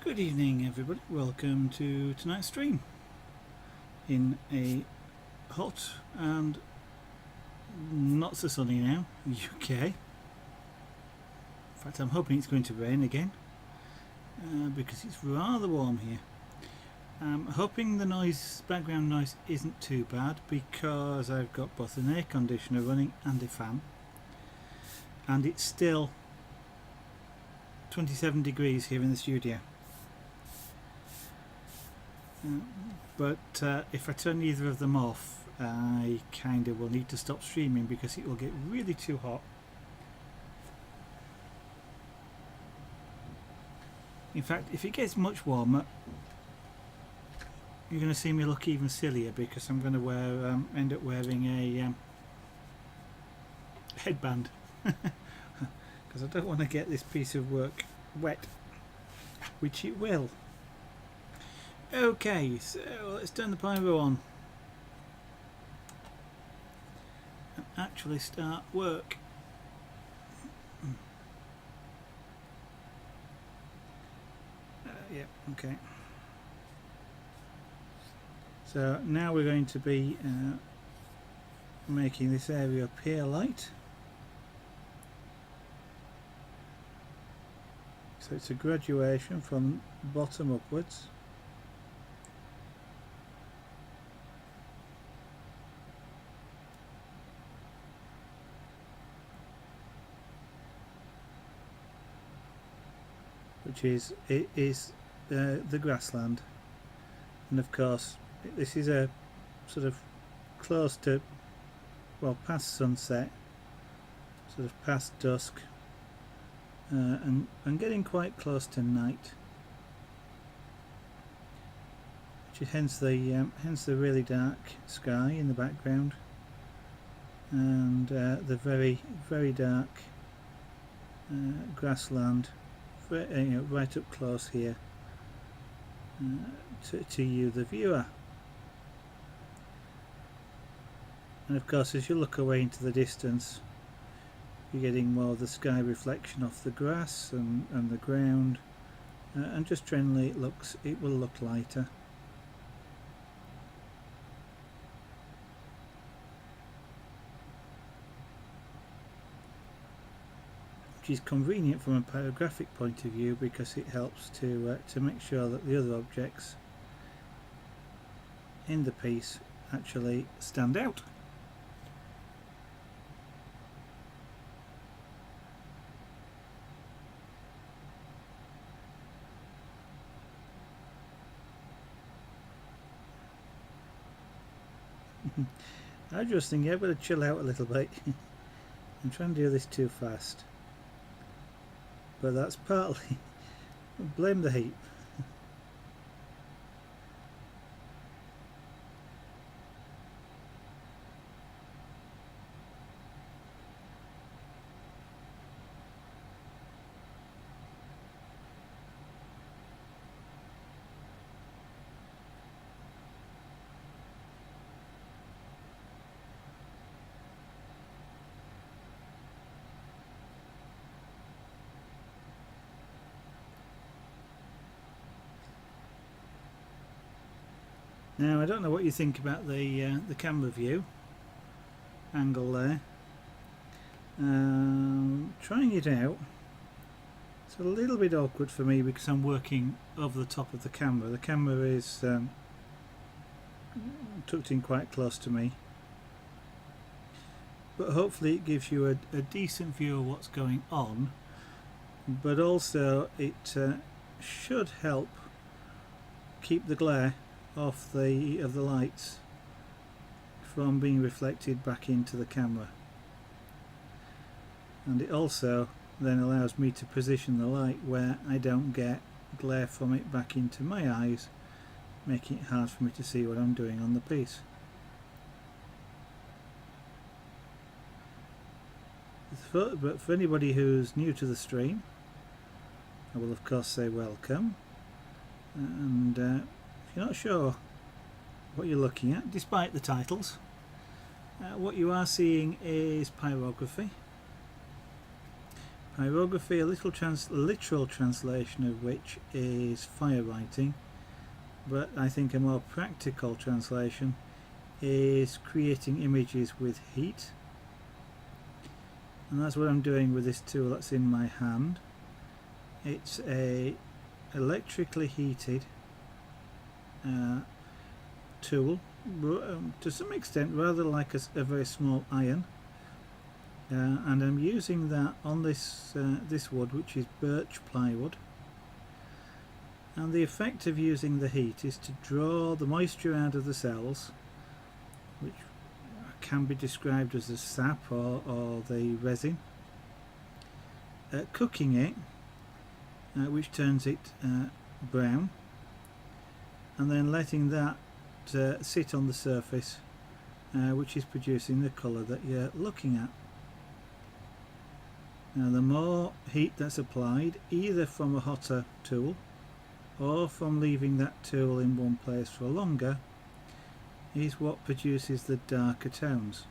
Good evening everybody, welcome to tonight's stream in a hot and not so sunny now UK. In fact, I'm hoping it's going to rain again because it's rather warm here. I'm hoping the background noise isn't too bad because I've got both an air conditioner running and a fan, and it's still 27 degrees here in the studio. But if I turn either of them off, I kind of will need to stop streaming because it will get really too hot. In fact, if it gets much warmer, you're going to see me look even sillier because I'm going to end up wearing a headband because I don't want to get this piece of work wet, which it will. Okay, so let's turn the pyro on and actually start work. Yeah, okay. So now we're going to be making this area appear light. So it's a graduation from bottom upwards. It is the grassland, and of course this is a sort of close to, well, past sunset, sort of past dusk, and getting quite close to night, which is hence the really dark sky in the background, and the very dark grassland right up close here to you, the viewer. And of course, as you look away into the distance, you're getting more of the sky reflection off the grass and the ground, and just generally it will look lighter. Which is convenient from a pyrographic point of view because it helps to make sure that the other objects in the piece actually stand out. I just think I've got to chill out a little bit. I'm trying to do this too fast. But that's partly blame the heat. Now, I don't know what you think about the camera view angle there. Trying it out, it's a little bit awkward for me because I'm working over the top of the camera. The camera is tucked in quite close to me, but hopefully it gives you a decent view of what's going on, but also it should help keep the glare off the lights from being reflected back into the camera, and it also then allows me to position the light where I don't get glare from it back into my eyes, making it hard for me to see what I'm doing on the piece. But for anybody who's new to the stream, I will of course say welcome, and if you're not sure what you're looking at, despite the titles, what you are seeing is Pyrography, Pyrography, a literal translation of which is fire writing, but I think a more practical translation is creating images with heat, and that's what I'm doing with this tool that's in my hand. It's a electrically heated tool, to some extent rather like a very small iron, and I'm using that on this wood, which is birch plywood. And the effect of using the heat is to draw the moisture out of the cells, which can be described as the sap or the resin, cooking it, which turns it brown, and then letting that sit on the surface, which is producing the colour that you're looking at. Now, the more heat that's applied, either from a hotter tool or from leaving that tool in one place for longer, is what produces the darker tones.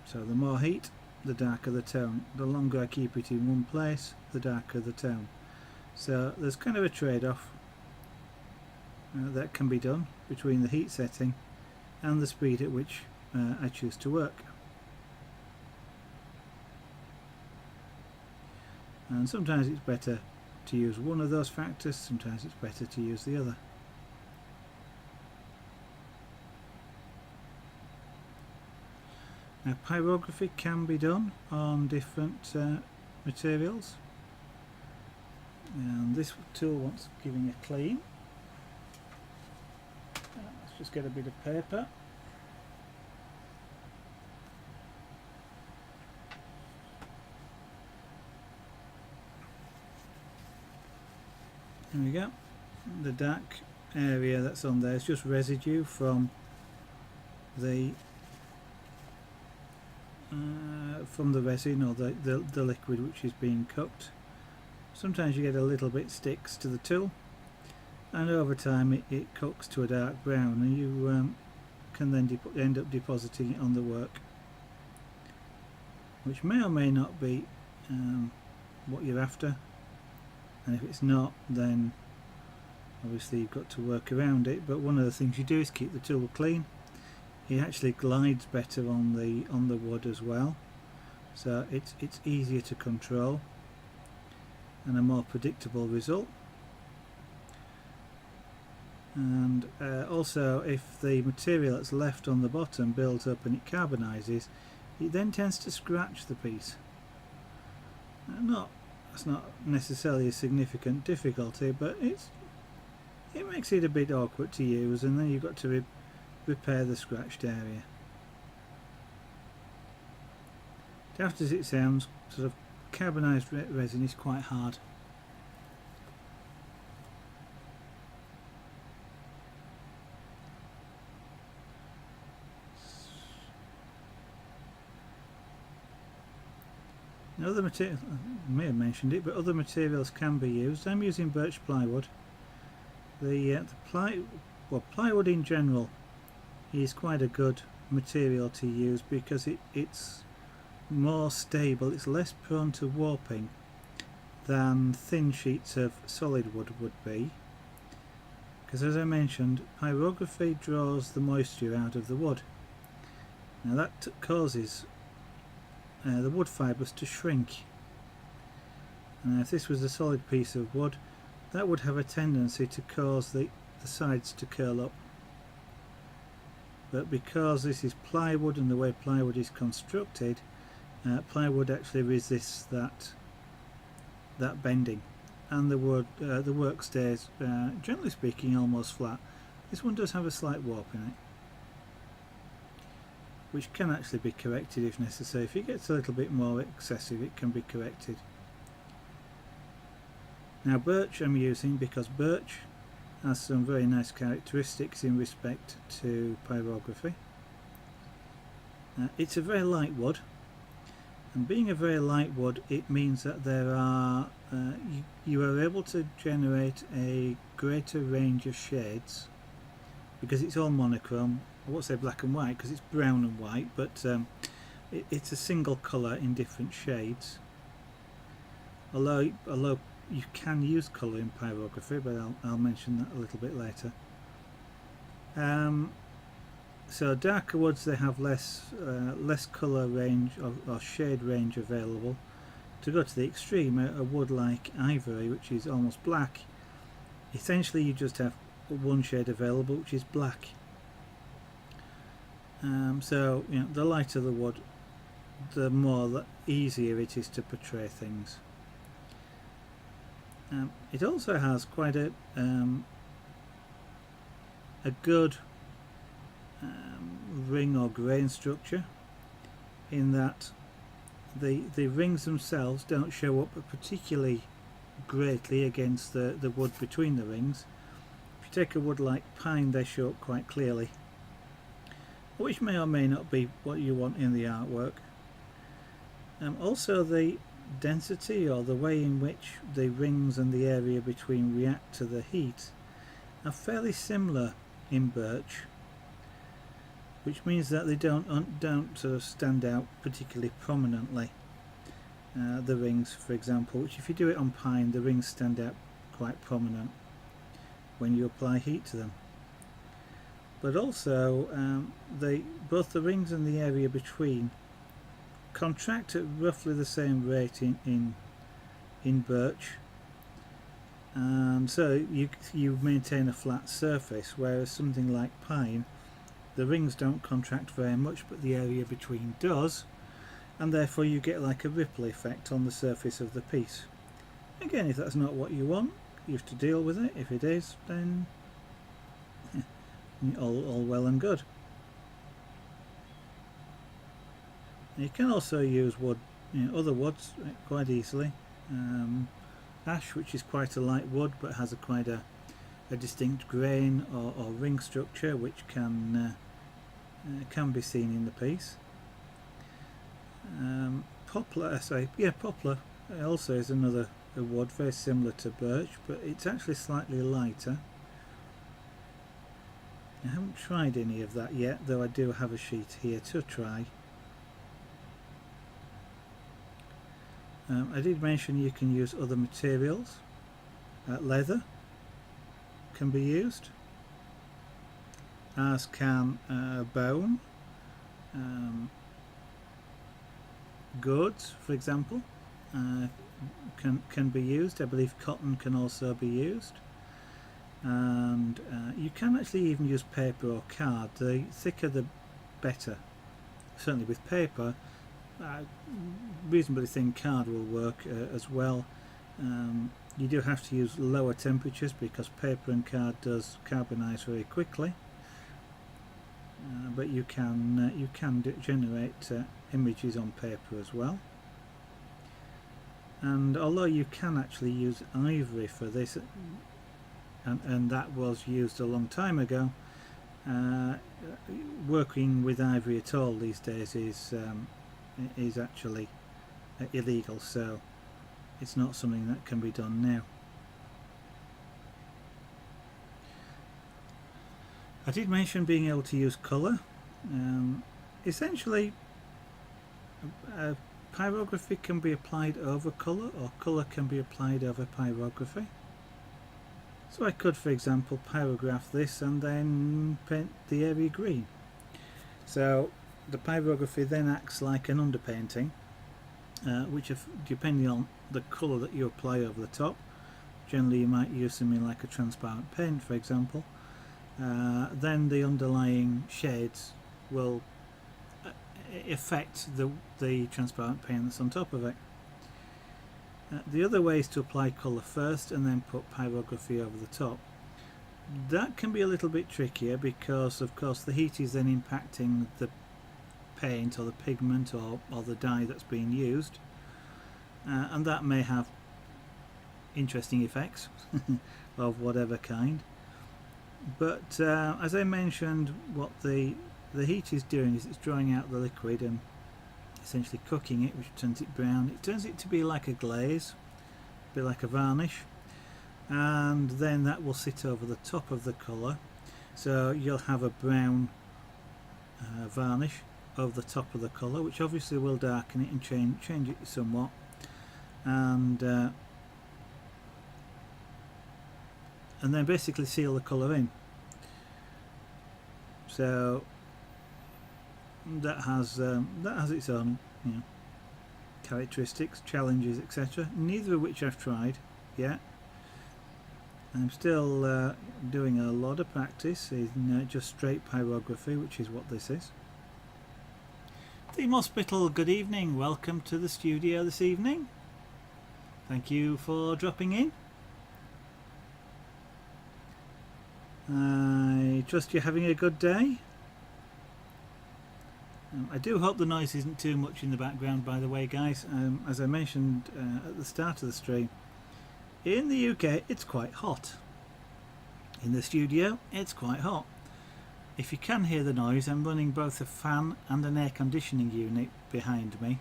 So the more heat, the darker the tone. The longer I keep it in one place, the darker the tone. So there's kind of a trade-off that can be done between the heat setting and the speed at which I choose to work. And sometimes it's better to use one of those factors, sometimes it's better to use the other. Now, pyrography can be done on different materials, and this tool wants giving a clean. Let's just get a bit of paper. There we go. The dark area that's on there is just residue from the resin or the liquid which is being cooked. Sometimes you get a little bit sticks to the tool, and over time it cooks to a dark brown, and you can then end up depositing it on the work, which may or may not be what you're after. And if it's not, then obviously you've got to work around it. But one of the things you do is keep the tool clean. It actually glides better on the wood as well, so it's easier to control and a more predictable result. And also, if the material that's left on the bottom builds up and it carbonizes, it then tends to scratch the piece. That's not necessarily a significant difficulty, but it makes it a bit awkward to use, and then you've got to repair the scratched area. Daft as it sounds, sort of carbonized resin is quite hard. Other material, I may have mentioned it, but other materials can be used. I'm using birch plywood. Plywood in general is quite a good material to use because it's more stable, it's less prone to warping than thin sheets of solid wood would be, because as I mentioned, pyrography draws the moisture out of the wood. Now that causes the wood fibres to shrink. And if this was a solid piece of wood, that would have a tendency to cause the sides to curl up. But because this is plywood and the way plywood is constructed, plywood actually resists that bending, and the work stays, generally speaking, almost flat. This one does have a slight warp in it, which can actually be corrected if necessary. If it gets a little bit more excessive, it can be corrected. Now, birch I'm using because birch has some very nice characteristics in respect to pyrography. It's a very light wood, and being a very light wood, it means that there are you are able to generate a greater range of shades because it's all monochrome. I won't say black and white because it's brown and white, but it's a single colour in different shades. Although you can use colour in pyrography, but I'll mention that a little bit later. So darker woods, they have less colour range or shade range available. To go to the extreme, a wood like ivory, which is almost black, essentially you just have one shade available, which is black. So the lighter the wood, the easier it is to portray things. It also has quite a good ring or grain structure, in that the rings themselves don't show up particularly greatly against the wood between the rings. If you take a wood like pine, they show up quite clearly, which may or may not be what you want in the artwork. Also, the density, or the way in which the rings and the area between react to the heat, are fairly similar in birch, which means that they don't sort of stand out particularly prominently. The rings, for example, which if you do it on pine, the rings stand out quite prominent when you apply heat to them. But also, both the rings and the area between contract at roughly the same rate in birch, and so you maintain a flat surface, whereas something like pine, the rings don't contract very much, but the area between does, and therefore you get like a ripple effect on the surface of the piece. Again, if that's not what you want, you have to deal with it. If it is, then all well and good. You can also use wood, other woods quite easily. Ash, which is quite a light wood but has quite a distinct grain or ring structure, which can be seen in the piece. Poplar, poplar also is another wood very similar to birch, but it's actually slightly lighter. I haven't tried any of that yet, though I do have a sheet here to try. I did mention you can use other materials. Leather can be used, as can bone, gourds, for example, can be used. I believe cotton can also be used, and you can actually even use paper or card. The thicker the better. Certainly with paper, reasonably thin card will work as well. You do have to use lower temperatures because paper and card does carbonize very quickly, but you can generate images on paper as well. And although you can actually use ivory for this, and that was used a long time ago, working with ivory at all these days is actually illegal, so it's not something that can be done now. I did mention being able to use colour. Essentially, pyrography can be applied over colour, or colour can be applied over pyrography. So I could, for example, pyrograph this and then paint the area green. So the pyrography then acts like an underpainting, which, depending on the colour that you apply over the top, generally you might use something like a transparent paint, for example, then the underlying shades will affect the transparent paint that's on top of it. The other way is to apply colour first and then put pyrography over the top. That can be a little bit trickier because, of course, the heat is then impacting the paint or the pigment or the dye that's being used, and that may have interesting effects of whatever kind. But as I mentioned, what the heat is doing is it's drawing out the liquid and essentially cooking it, which turns it brown. It turns it to be like a glaze, a bit like a varnish, and then that will sit over the top of the colour, so you'll have a brown varnish over the top of the colour, which obviously will darken it and change it somewhat, and then basically seal the colour in. So that has its own, you know, characteristics, challenges, etc. Neither of which I've tried yet. I'm still doing a lot of practice in just straight pyrography, which is what this is. The Hospital, good evening. Welcome to the studio this evening. Thank you for dropping in. I trust you're having a good day. I do hope the noise isn't too much in the background, by the way, guys. As I mentioned at the start of the stream, in the UK it's quite hot. In the studio it's quite hot. If you can hear the noise, I'm running both a fan and an air conditioning unit behind me.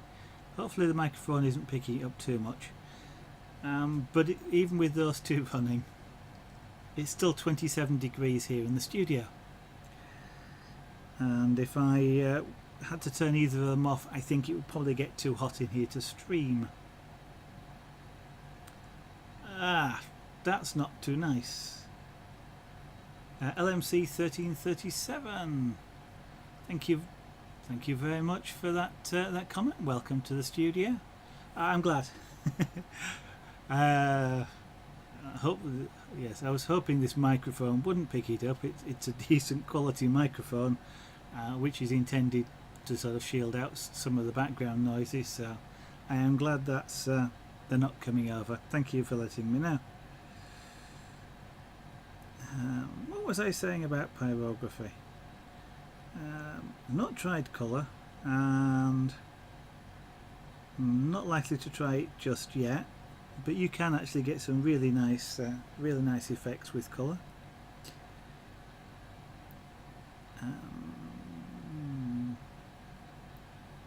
Hopefully the microphone isn't picking it up too much. But even with those two running, it's still 27 degrees here in the studio. And if I had to turn either of them off, I think it would probably get too hot in here to stream. That's not too nice. LMC 1337, thank you very much for that comment. Welcome to the studio. I'm glad. I was hoping this microphone wouldn't pick it up. It's a decent quality microphone, which is intended to sort of shield out some of the background noises, so I am glad that's they're not coming over. Thank you for letting me know. What was I saying about pyrography? Not tried colour, and not likely to try it just yet, but you can actually get some really nice effects with colour.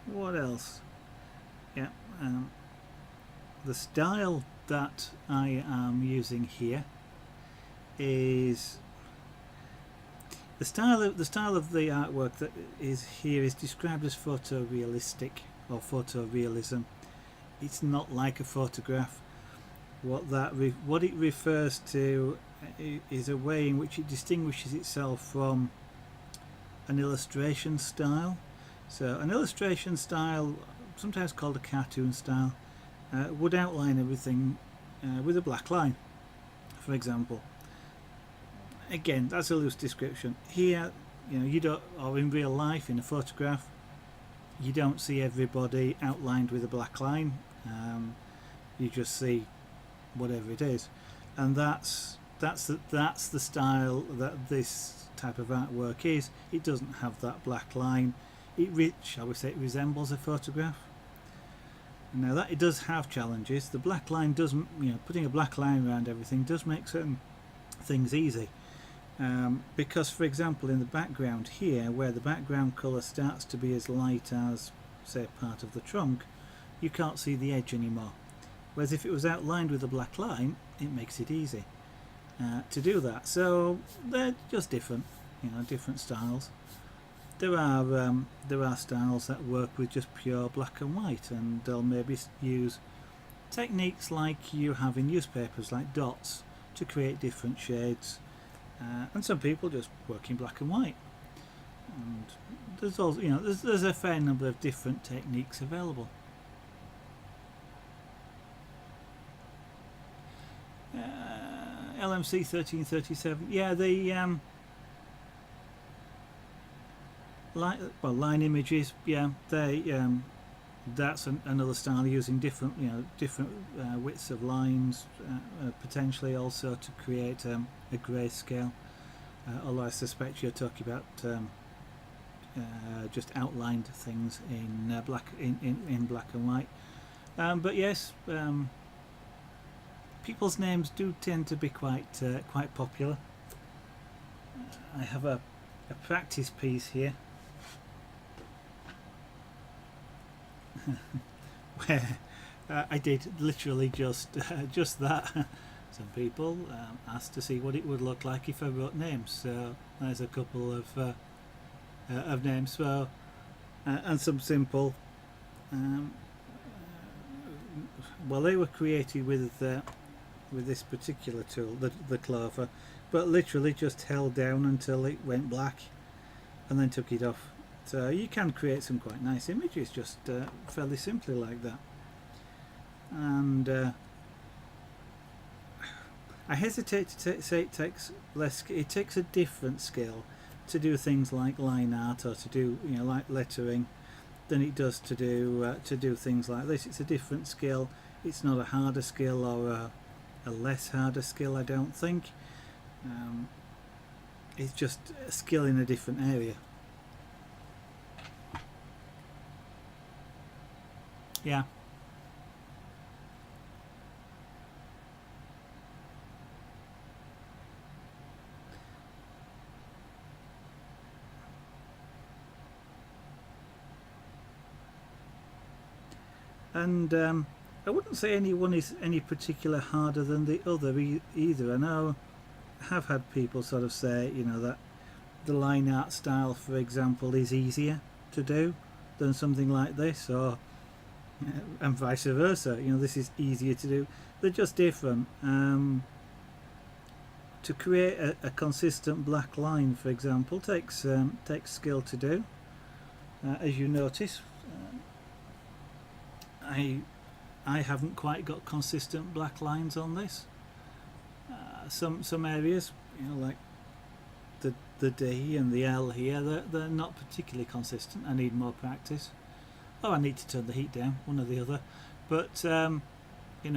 What else? Yeah, the style that I am using here is the style of the artwork that is here is described as photorealistic or photorealism. It's not like a photograph. What it refers to is a way in which it distinguishes itself from an illustration style. So an illustration style, sometimes called a cartoon style, would outline everything with a black line, for example. Again, that's a loose description. Here, you don't, or in real life, in a photograph, you don't see everybody outlined with a black line. You just see whatever it is, and that's the style that this type of artwork is. It doesn't have that black line. Shall we say, it resembles a photograph. Now that it does have challenges. The black line doesn't, putting a black line around everything does make certain things easy. Because, for example, in the background here, where the background colour starts to be as light as, say, part of the trunk, you can't see the edge anymore. Whereas if it was outlined with a black line, it makes it easy to do that. So they're just different, different styles. There are styles that work with just pure black and white, and they'll maybe use techniques like you have in newspapers, like dots, to create different shades. And some people just work in black and white. And there's also, there's a fair number of different techniques available. LMC 1337. Yeah, the line images. Yeah, that's another style, using different widths of lines, potentially also to create a grayscale. Although I suspect you're talking about just outlined things in black and white. But yes, people's names do tend to be quite popular. I have a practice piece here where I did literally just that. Some people asked to see what it would look like if I wrote names, so there's a couple of names. So and some simple. Um, well, they were created with this particular tool, the clover, but literally just held down until it went black, and then took it off. So you can create some quite nice images just fairly simply like that. And I hesitate to say it takes less. It takes a different skill to do things like line art or to do like lettering than it does to do things like this. It's a different skill. It's not a harder skill or a less harder skill, I don't think. It's just a skill in a different area. Yeah. And I wouldn't say anyone is any particular harder than the other either. I know I have had people sort of say, that the line art style, for example, is easier to do than something like this, or and vice versa. This is easier to do. They're just different. To create a consistent black line, for example, takes skill to do. As you notice, I haven't quite got consistent black lines on this. Some areas, like the D and the L here, they're not particularly consistent. I need more practice. I need to turn the heat down, one or the other. But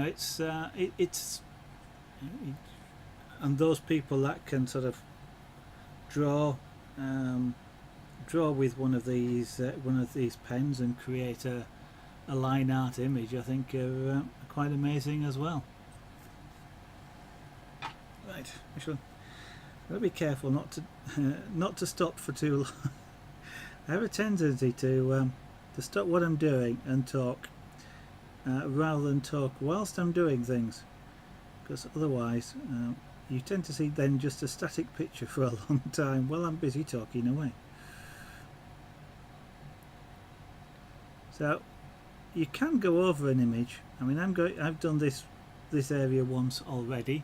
it's and those people that can sort of draw with one of these pens and create a line art image, I think are quite amazing as well. Right, I should be careful not to stop for too long. I have a tendency to stop what I'm doing and talk rather than talk whilst I'm doing things, because otherwise you tend to see then just a static picture for a long time while I'm busy talking away. So you can go over an image. I mean, I've done this area once already.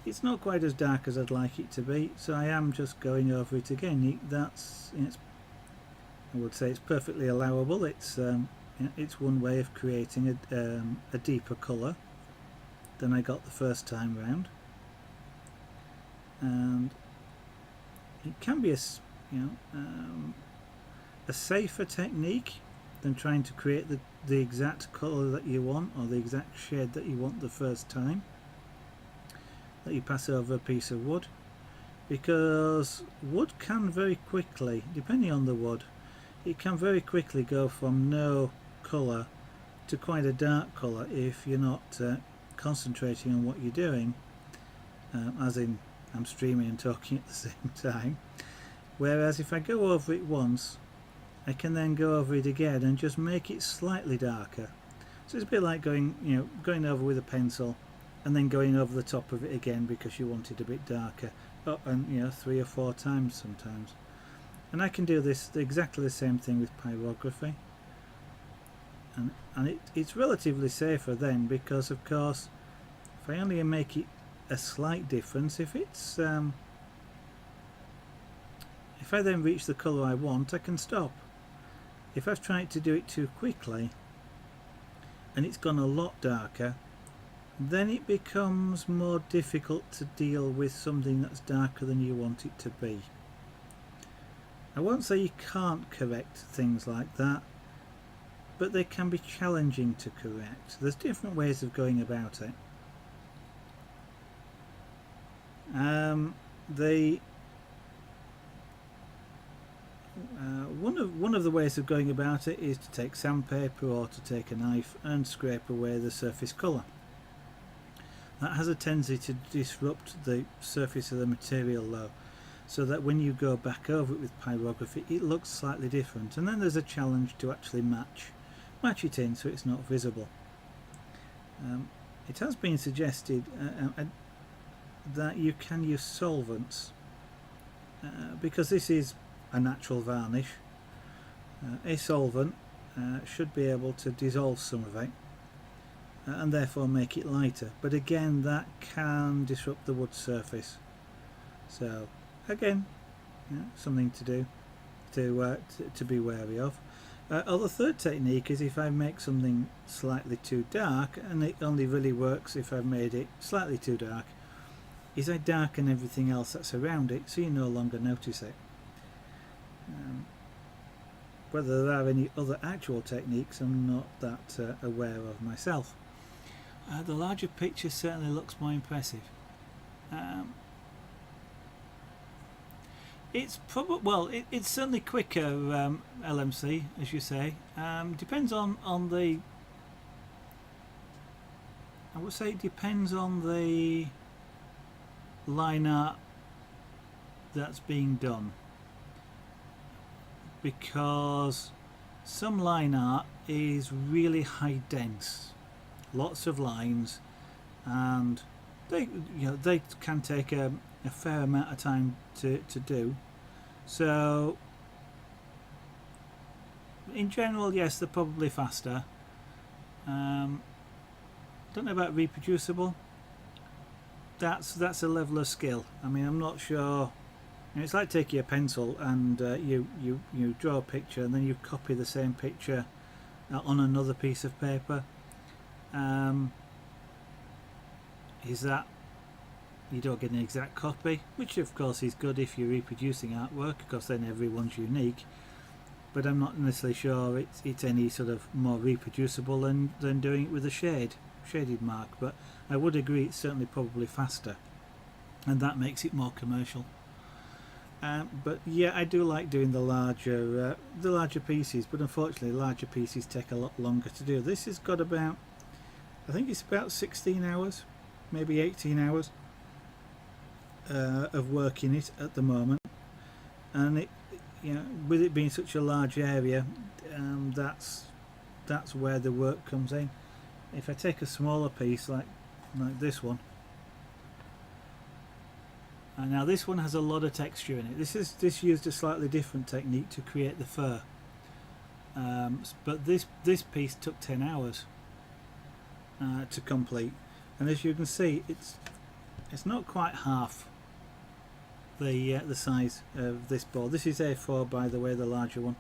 It's not quite as dark as I'd like it to be, so I am just going over it again. I would say it's perfectly allowable. It's one way of creating a deeper colour than I got the first time round, and it can be a safer technique than trying to create the exact colour that you want or the exact shade that you want the first time that you pass over a piece of wood, because wood can very quickly, depending on the wood, it can very quickly go from no colour to quite a dark colour if you're not concentrating on what you're doing, as in I'm streaming and talking at the same time. Whereas if I go over it once, I can then go over it again and just make it slightly darker. So it's a bit like going over with a pencil and then going over the top of it again because you want it a bit darker, and 3 or 4 times sometimes. And I can do this exactly the same thing with pyrography, and it's relatively safer then, because of course if I only make it a slight difference, if I then reach the colour I want, I can stop. If I've tried to do it too quickly and it's gone a lot darker, then it becomes more difficult to deal with something that's darker than you want it to be. I won't say you can't correct things like that, but they can be challenging to correct. There's different ways of going about it. One of the ways of going about it is to take sandpaper or to take a knife and scrape away the surface colour. That has a tendency to disrupt the surface of the material though, so that when you go back over it with pyrography it looks slightly different, and then there's a challenge to actually match it in so it's not visible. It has been suggested that you can use solvents, because this is a natural varnish. A solvent should be able to dissolve some of it and therefore make it lighter, but again that can disrupt the wood surface, so again, yeah, something to do to be wary of. Or the third technique is if I make something slightly too dark, and it only really works if I've made it slightly too dark, is I darken everything else that's around it so you no longer notice it. Whether there are any other actual techniques I'm not that aware of myself. The larger picture certainly looks more impressive. It's probably, well, it's certainly quicker, LMC, as you say. Depends on the, I would say it depends on the line art that's being done, because some line art is really high dense, lots of lines, and they can take a fair amount of time to do. So in general, yes, they're probably faster. Don't know about reproducible. That's a level of skill. I mean, I'm not sure. It's like taking a pencil and you draw a picture and then you copy the same picture on another piece of paper. Is that you don't get an exact copy, which of course is good if you're reproducing artwork, because then everyone's unique, but I'm not necessarily sure it's any sort of more reproducible than doing it with a shaded mark, but I would agree it's certainly probably faster, and that makes it more commercial. But yeah, I do like doing the larger pieces, but unfortunately larger pieces take a lot longer to do. This has got about, I think it's about 16 hours, maybe 18 hours of work in it at the moment, and it, with it being such a large area, that's where the work comes in. If I take a smaller piece like this one, and now this one has a lot of texture in it. This used a slightly different technique to create the fur, but this piece took 10 hours to complete, and as you can see, it's not quite half the size of this board. This is A4, by the way, the larger one.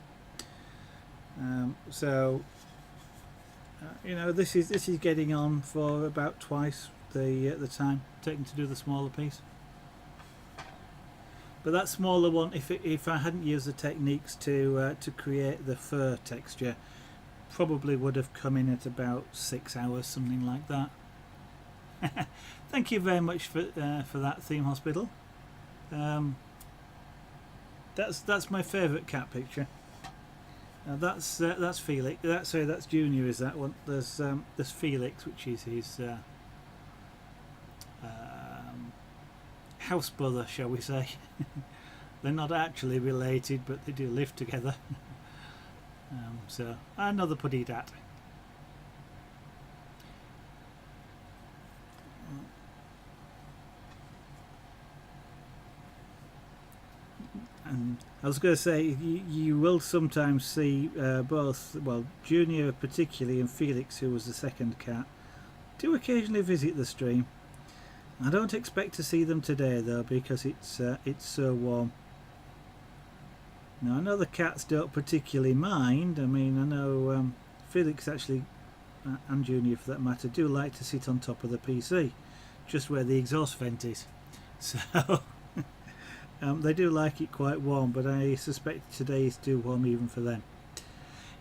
So this is getting on for about twice the time taken to do the smaller piece. But that smaller one, if I hadn't used the techniques to create the fur texture, probably would have come in at about 6 hours, something like that. Thank you very much for that, Theme Hospital. That's my favourite cat picture. That's Felix. That's Junior. Is that one? There's Felix, which is his house brother, shall we say? They're not actually related, but they do live together. So another putty dat. And I was going to say, you will sometimes see both, well, Junior particularly and Felix, who was the second cat, do occasionally visit the stream. I don't expect to see them today though, because it's so warm. Now I know the cats don't particularly mind. I mean, I know Felix actually, and Junior for that matter, do like to sit on top of the PC, just where the exhaust vent is. So they do like it quite warm, but I suspect today is too warm even for them.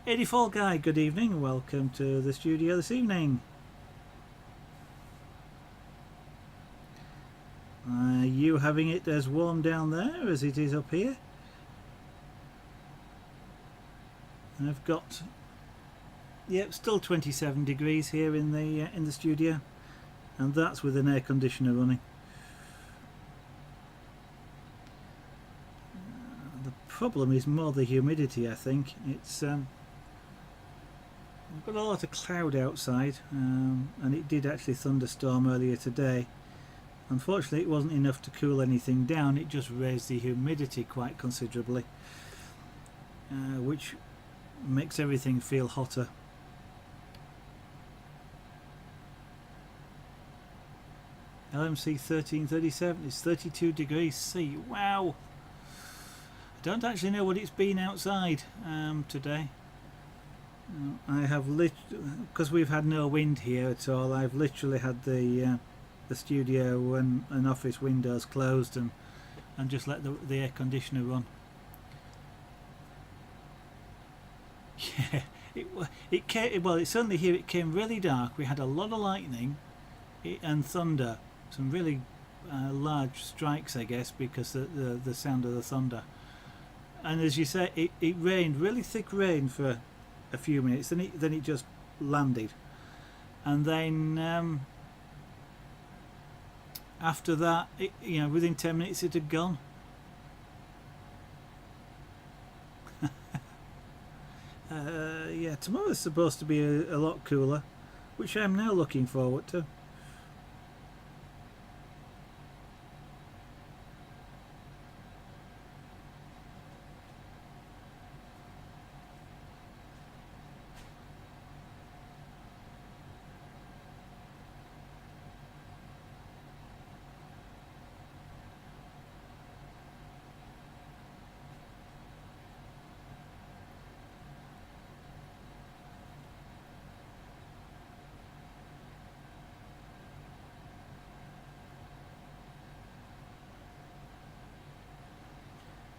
84 Guy, good evening and welcome to the studio this evening. Are you having it as warm down there as it is up here? I've got, yep, still 27 degrees here in the studio, and that's with an air conditioner running. The problem is more the humidity, I think. It's we've got a lot of cloud outside, and it did actually thunderstorm earlier today. Unfortunately, it wasn't enough to cool anything down. It just raised the humidity quite considerably, which makes everything feel hotter. LMC 1337, it's 32 degrees C. Wow! I don't actually know what it's been outside today. I have because we've had no wind here at all. I've literally had the studio and office windows closed and just let the air conditioner run. Yeah, it came, well, it's certainly here. It came really dark. We had a lot of lightning and thunder, some really large strikes, I guess, because the sound of the thunder. And as you say, it rained, really thick rain for a few minutes. Then it just landed, and then after that, within 10 minutes it had gone. Yeah, tomorrow's supposed to be a lot cooler, which I'm now looking forward to.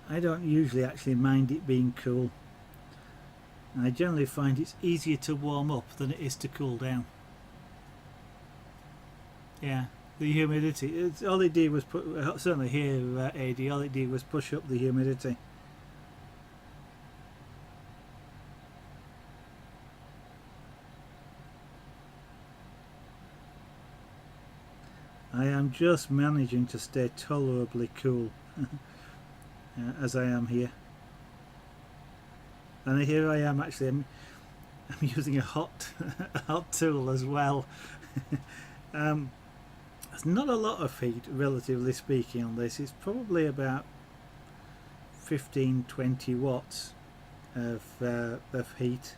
I don't usually actually mind it being cool. I generally find it's easier to warm up than it is to cool down. Yeah, the humidity. All it did was certainly here, AD. All it did was push up the humidity. I am just managing to stay tolerably cool. As I am here, and here I am actually. I'm using a hot tool as well. There's not a lot of heat, relatively speaking, on this. It's probably about 15-20 watts of heat.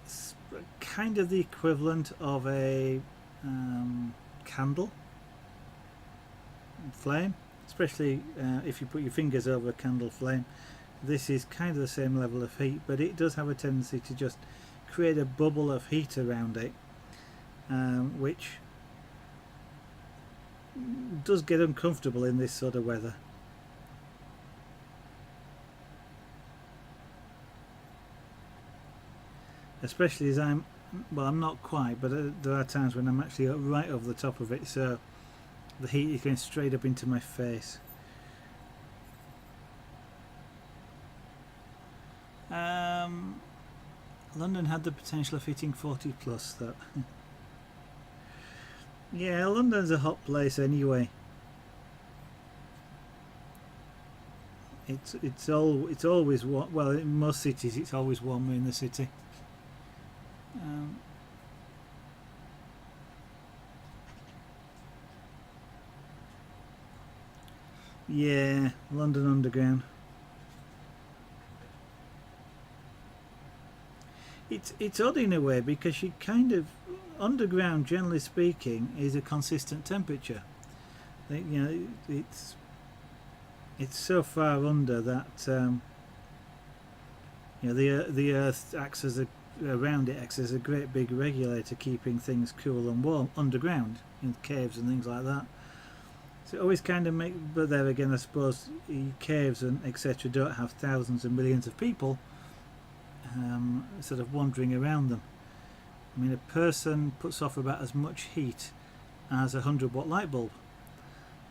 It's kind of the equivalent of a candle flame. Especially if you put your fingers over a candle flame. This is kind of the same level of heat, but it does have a tendency to just create a bubble of heat around it, which does get uncomfortable in this sort of weather. Especially as I'm not quite, but there are times when I'm actually right over the top of it, so the heat is going straight up into my face. London had the potential of hitting 40 plus, though. Yeah, London's a hot place anyway. It's always warm. Well, in most cities, it's always warmer in the city. Yeah, London Underground. It's odd in a way because you kind of underground, generally speaking, is a consistent temperature. It's so far under that the Earth acts as around it acts as a great big regulator, keeping things cool and warm underground in caves and things like that. So it always kind of but there again, I suppose caves and etc. don't have thousands and millions of people sort of wandering around them. I mean, a person puts off about as much heat as a 100-watt light bulb,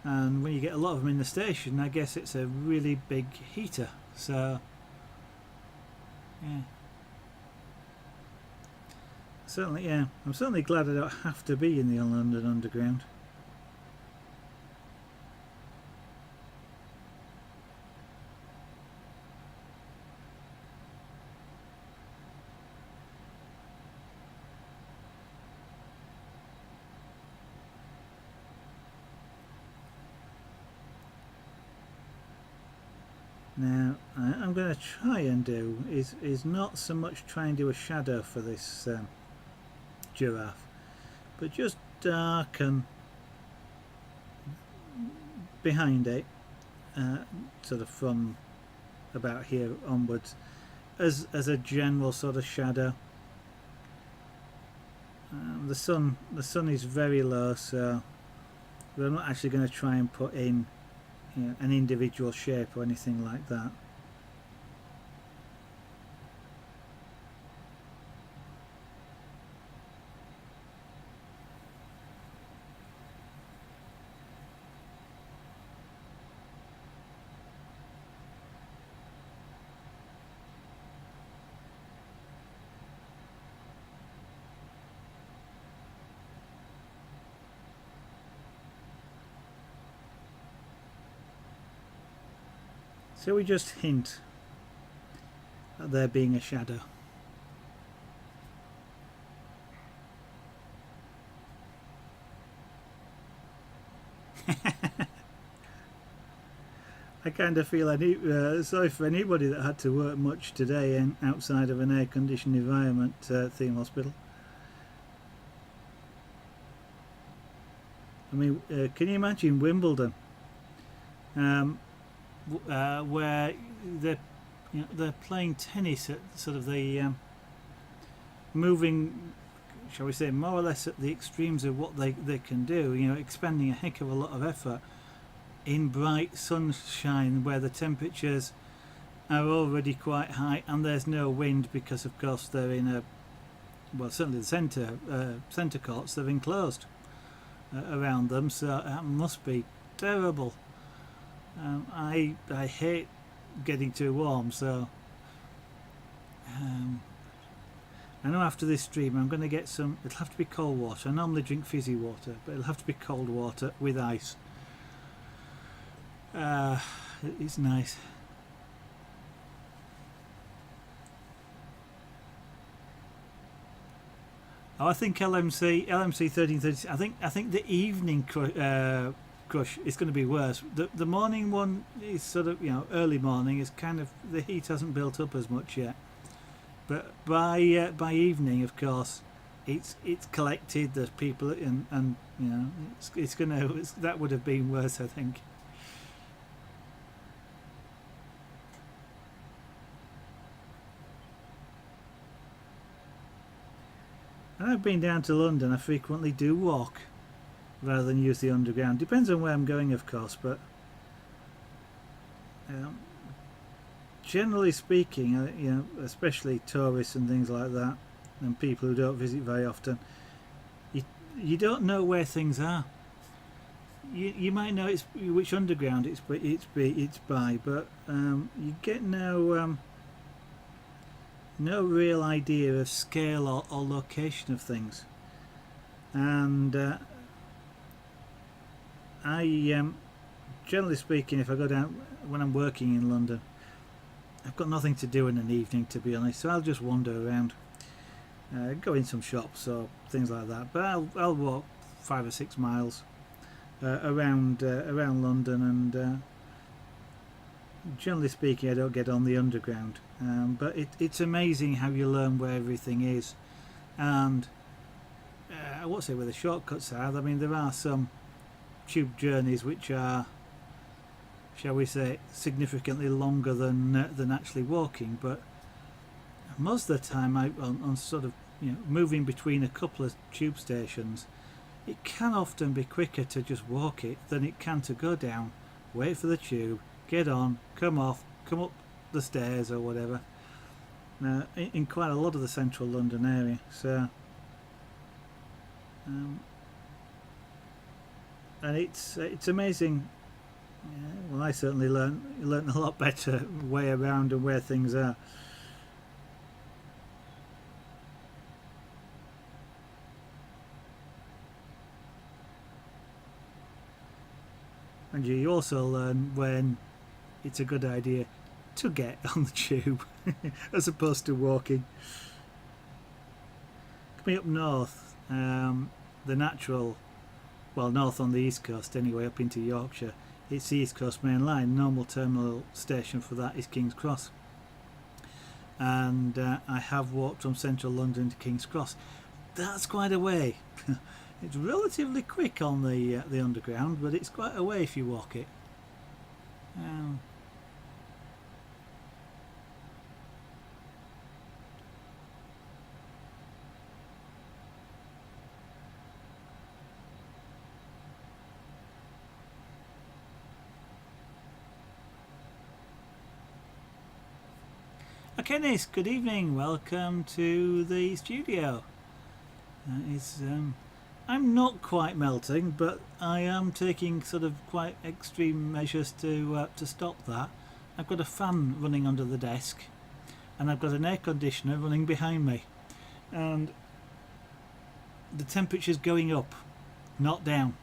and when you get a lot of them in the station, I guess it's a really big heater. So yeah, certainly, yeah, I'm certainly glad I don't have to be in the London Underground. Now I'm going to try and do is not so much try and do a shadow for this giraffe, but just darken behind it, sort of from about here onwards, as a general sort of shadow. The sun is very low, so we're not actually going to try and put in, you know, an individual shape or anything like that. So we just hint at there being a shadow. I kind of feel sorry for anybody that had to work much today and outside of an air-conditioned environment, Theme Hospital. I mean, can you imagine Wimbledon, where they're playing tennis at sort of the moving, shall we say, more or less at the extremes of what they can do. You know, expending a heck of a lot of effort in bright sunshine where the temperatures are already quite high and there's no wind because, of course, they're in a, well, certainly the centre courts, they're enclosed around them, so that must be terrible. I hate getting too warm, so I know after this stream I'm going to get some. It'll have to be cold water. I normally drink fizzy water, but it'll have to be cold water with ice. It's nice. Oh, I think LMC 1330. I think the evening crush is going to be worse. The morning one is sort of, you know, early morning is kind of, the heat hasn't built up as much yet. But by evening, of course, it's collected. There's people and you know it's gonna that would have been worse, I think. And I've been down to London. I frequently do walk rather than use the underground. Depends on where I'm going, of course, but generally speaking, you know, especially tourists and things like that, and people who don't visit very often, you don't know where things are. You might know which underground it's by, but you get no real idea of scale or location of things. And I generally speaking, if I go down when I'm working in London, I've got nothing to do in an evening, to be honest, so I'll just wander around, go in some shops or things like that. But I'll walk 5 or 6 miles around London, and generally speaking, I don't get on the underground. But it's amazing how you learn where everything is, and I won't say where the shortcuts are. I mean, there are some tube journeys which are, shall we say, significantly longer than actually walking, but most of the time on sort of, you know, moving between a couple of tube stations, it can often be quicker to just walk it than it can to go down, wait for the tube, get on, come off, come up the stairs or whatever, in quite a lot of the central London area. So and it's amazing. Yeah, well, I certainly learned a lot better way around and where things are. And you also learn when it's a good idea to get on the tube as opposed to walking. Coming up north, the natural, well, north on the east coast anyway, up into Yorkshire, it's the East Coast Main Line. Normal terminal station for that is King's Cross, and I have walked from central London to King's Cross. That's quite a way. It's relatively quick on the underground, but it's quite a way if you walk it. Okay, Nis, good evening. Welcome to the studio. I'm not quite melting, but I am taking sort of quite extreme measures to stop that. I've got a fan running under the desk, and I've got an air conditioner running behind me, and the temperature's going up, not down.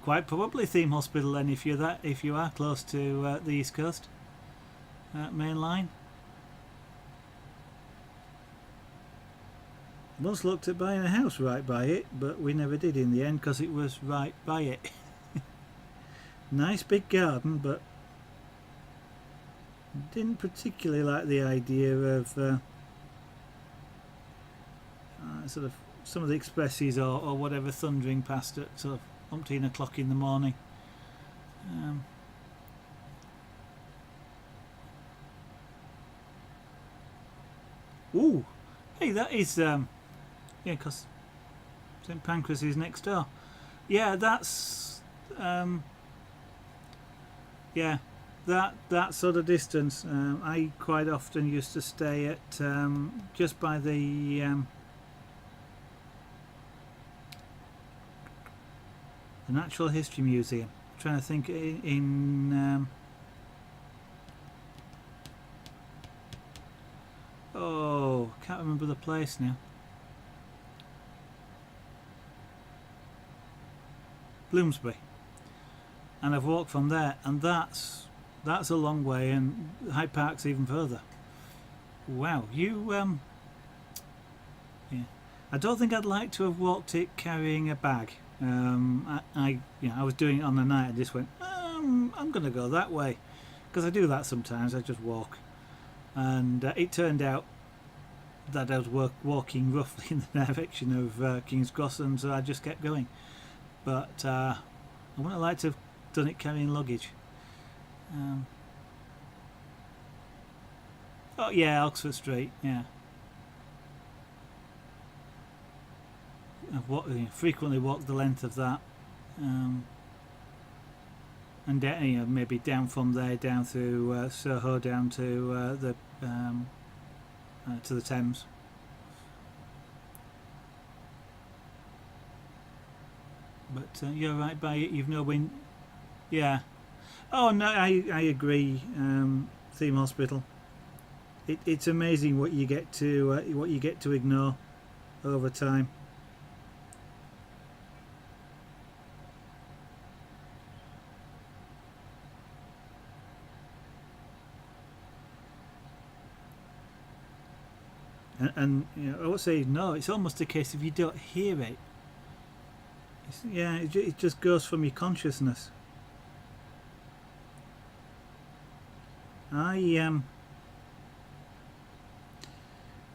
Quite probably Theme Hospital then, if you are close to the East Coast Main Line. Once looked at buying a house right by it, but we never did in the end because it was right by it. Nice big garden, but didn't particularly like the idea of sort of some of the expresses or whatever thundering past at sort of umpteen o'clock in the morning. Ooh, hey, that is yeah, because St Pancras is next door. Yeah, that's yeah, that sort of distance. I quite often used to stay at just by the Natural History Museum. I'm trying to think in oh, can't remember the place now. Bloomsbury. And I've walked from there, and that's a long way, and Hyde Park's even further. Wow, you yeah. I don't think I'd like to have walked it carrying a bag. I was doing it on the night and just went, I'm going to go that way, because I do that sometimes. I just walk, and it turned out that I was walking roughly in the direction of King's Cross, and so I just kept going. But I wouldn't have liked to have done it carrying luggage. Oh yeah, Oxford Street, yeah. I've frequently walked the length of that, and maybe down from there down through Soho down to the Thames. But you're right by it. You've no wind. Yeah. Oh no, I agree. Theme Hospital. It's amazing what you get to ignore over time. And I would say no. It's almost a case if you don't hear it. It just goes from your consciousness. I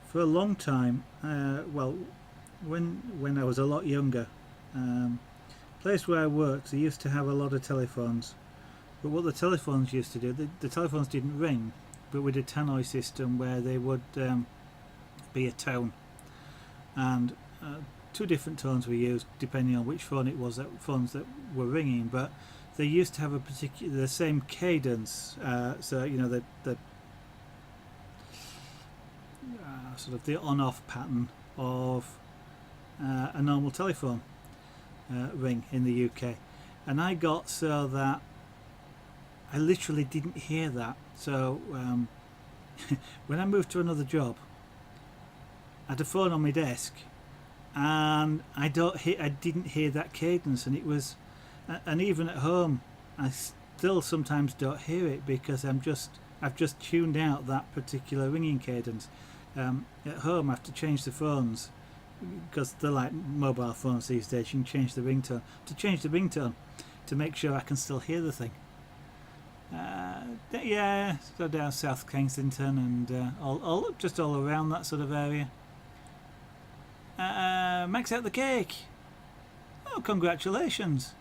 for a long time, when I was a lot younger, place where I worked, they used to have a lot of telephones. But what the telephones used to do, the telephones didn't ring, but with a tannoy system where they would be a tone, and two different tones were used depending on which phone it was, phones that were ringing, but they used to have the same cadence, so the sort of the on-off pattern of a normal telephone ring in the UK, and I got so that I literally didn't hear that. So when I moved to another job, I had a phone on my desk, and I didn't hear that cadence, and it was, and even at home, I still sometimes don't hear it because I'm just I've just tuned out that particular ringing cadence. At home I have to change the phones because they're like mobile phones these days. You can change the ringtone. To change the ringtone to make sure I can still hear the thing. Yeah, so down South Kensington and all just all around that sort of area. Max out the cake. Oh, congratulations.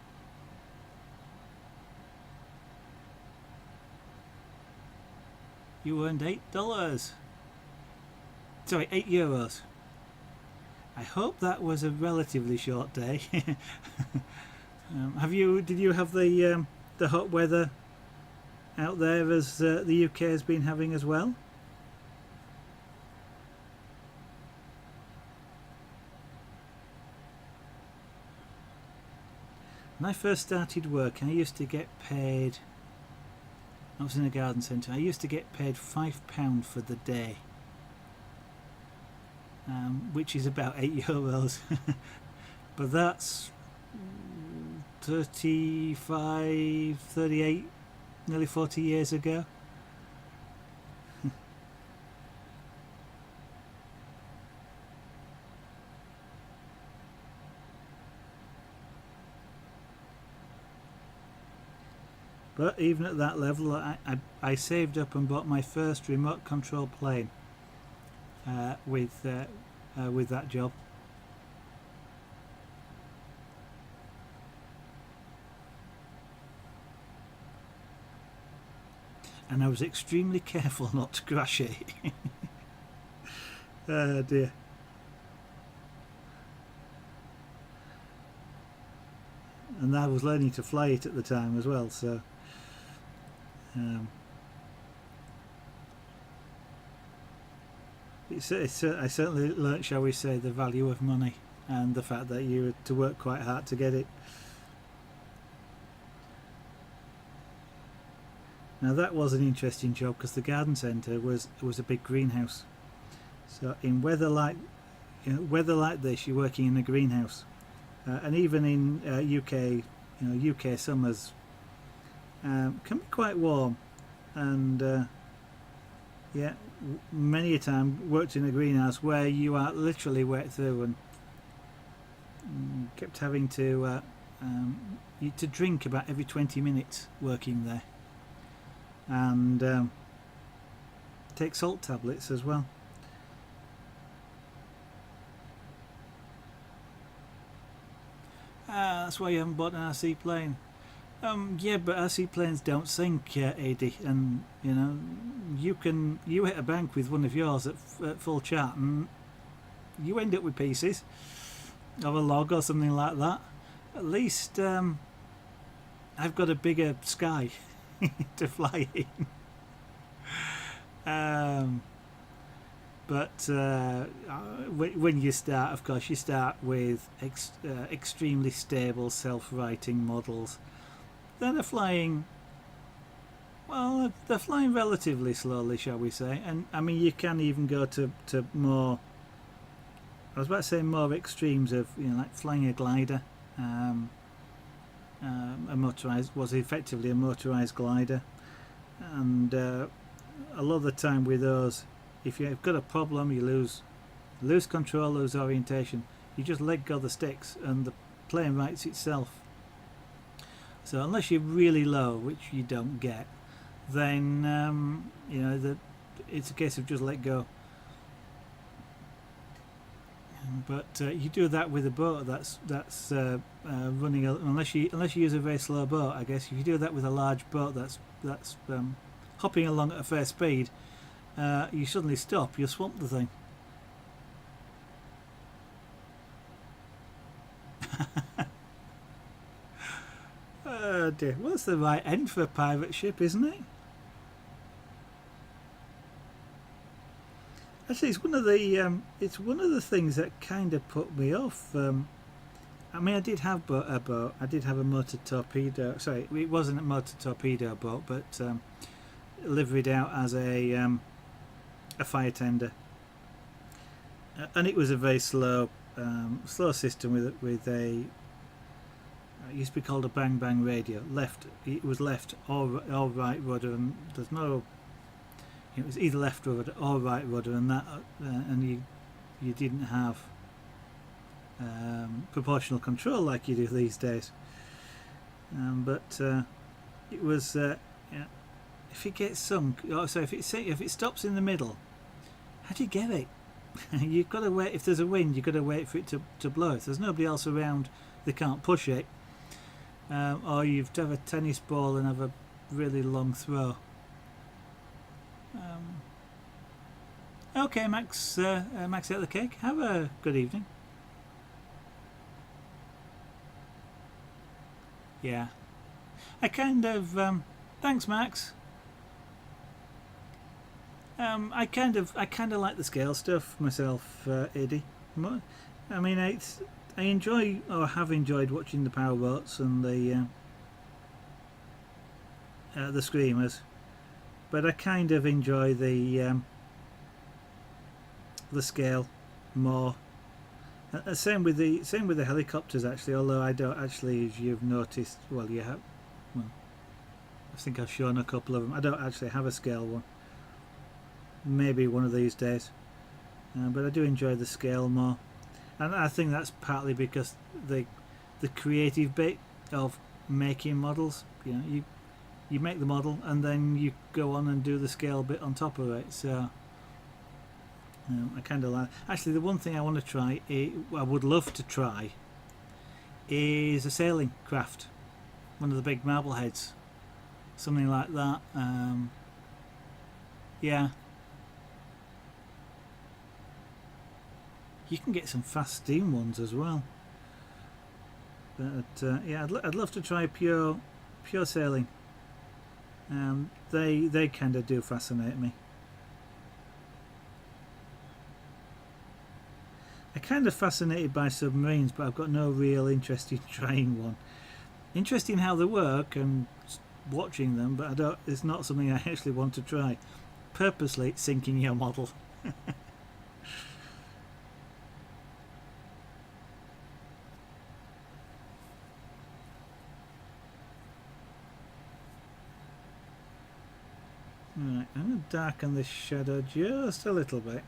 You earned $8. Sorry, €8. I hope that was a relatively short day. Did you have the hot weather out there as the UK has been having as well? When I first started work, I used to get paid. I was in a garden centre. I used to get paid £5 for the day, which is about €8. But that's 35, 38, nearly 40 years ago. But even at that level, I saved up and bought my first remote control plane with that job. And I was extremely careful not to crash it. Oh dear. And I was learning to fly it at the time as well, so I certainly learnt, shall we say, the value of money and the fact that you had to work quite hard to get it. Now that was an interesting job because the garden centre was a big greenhouse. So in weather like this, you're working in a greenhouse, and even in UK, UK summers can be quite warm, and yeah, many a time worked in a greenhouse where you are literally wet through and kept having to drink about every 20 minutes working there, and take salt tablets as well. That's why you haven't bought an RC plane. Yeah, but RC planes don't sink, AD, and you hit a bank with one of yours at full chart and you end up with pieces of a log or something like that. At least I've got a bigger sky to fly in. But when you start, of course, you start with extremely stable self-righting models. Then they're flying, well, they're flying relatively slowly, shall we say. And I mean, you can even go to more, I was about to say more extremes of, like flying a glider. A motorized, was effectively a motorized glider. And a lot of the time with those, if you've got a problem, you lose control, lose orientation, you just let go the sticks and the plane rights itself. So unless you're really low, which you don't get, then it's a case of just let go. But you do that with a boat that's running, unless you use a very slow boat, I guess. If you do that with a large boat that's hopping along at a fair speed, you suddenly stop, you swamp the thing. Oh dear, well, that's the right end for a pirate ship, isn't it? Actually, it's one of the things that kind of put me off. I mean, I did have a boat. I did have a motor torpedo. Sorry, it wasn't a motor torpedo boat, but liveried out as a fire tender, and it was a very slow system with a. It used to be called a bang bang radio. It was left or right rudder, and there's no it was either left rudder or right rudder, and you didn't have proportional control like you do these days. But it was yeah, if it gets sunk, so if it stops in the middle, how do you get it? You've got to wait. If there's a wind, you've got to wait for it to blow. If there's nobody else around, they can't push it. Or you've to have a tennis ball and have a really long throw. Okay, Max out the cake. Have a good evening. Yeah, I kind of thanks, Max. I kind of like the scale stuff myself, Eddie. I mean, I enjoy or have enjoyed watching the powerboats and the screamers, but I kind of enjoy the scale more. Same with the helicopters actually. Although I don't actually, as you've noticed, well, you have. Well, I think I've shown a couple of them. I don't actually have a scale one. Maybe one of these days, but I do enjoy the scale more, and I think that's partly because the creative bit of making models. You know, you make the model and then you go on and do the scale bit on top of it. So I kind of like. Actually, the one thing I want to try, I would love to try, is a sailing craft, one of the big marble heads, something like that. Yeah. You can get some fast steam ones as well, but yeah, I'd love to try pure sailing. They kind of do fascinate me. I'm kind of fascinated by submarines, but I've got no real interest in trying one. Interesting how they work and watching them, but it's not something I actually want to try. Purposely sinking your model. Right, I'm going to darken this shadow just a little bit.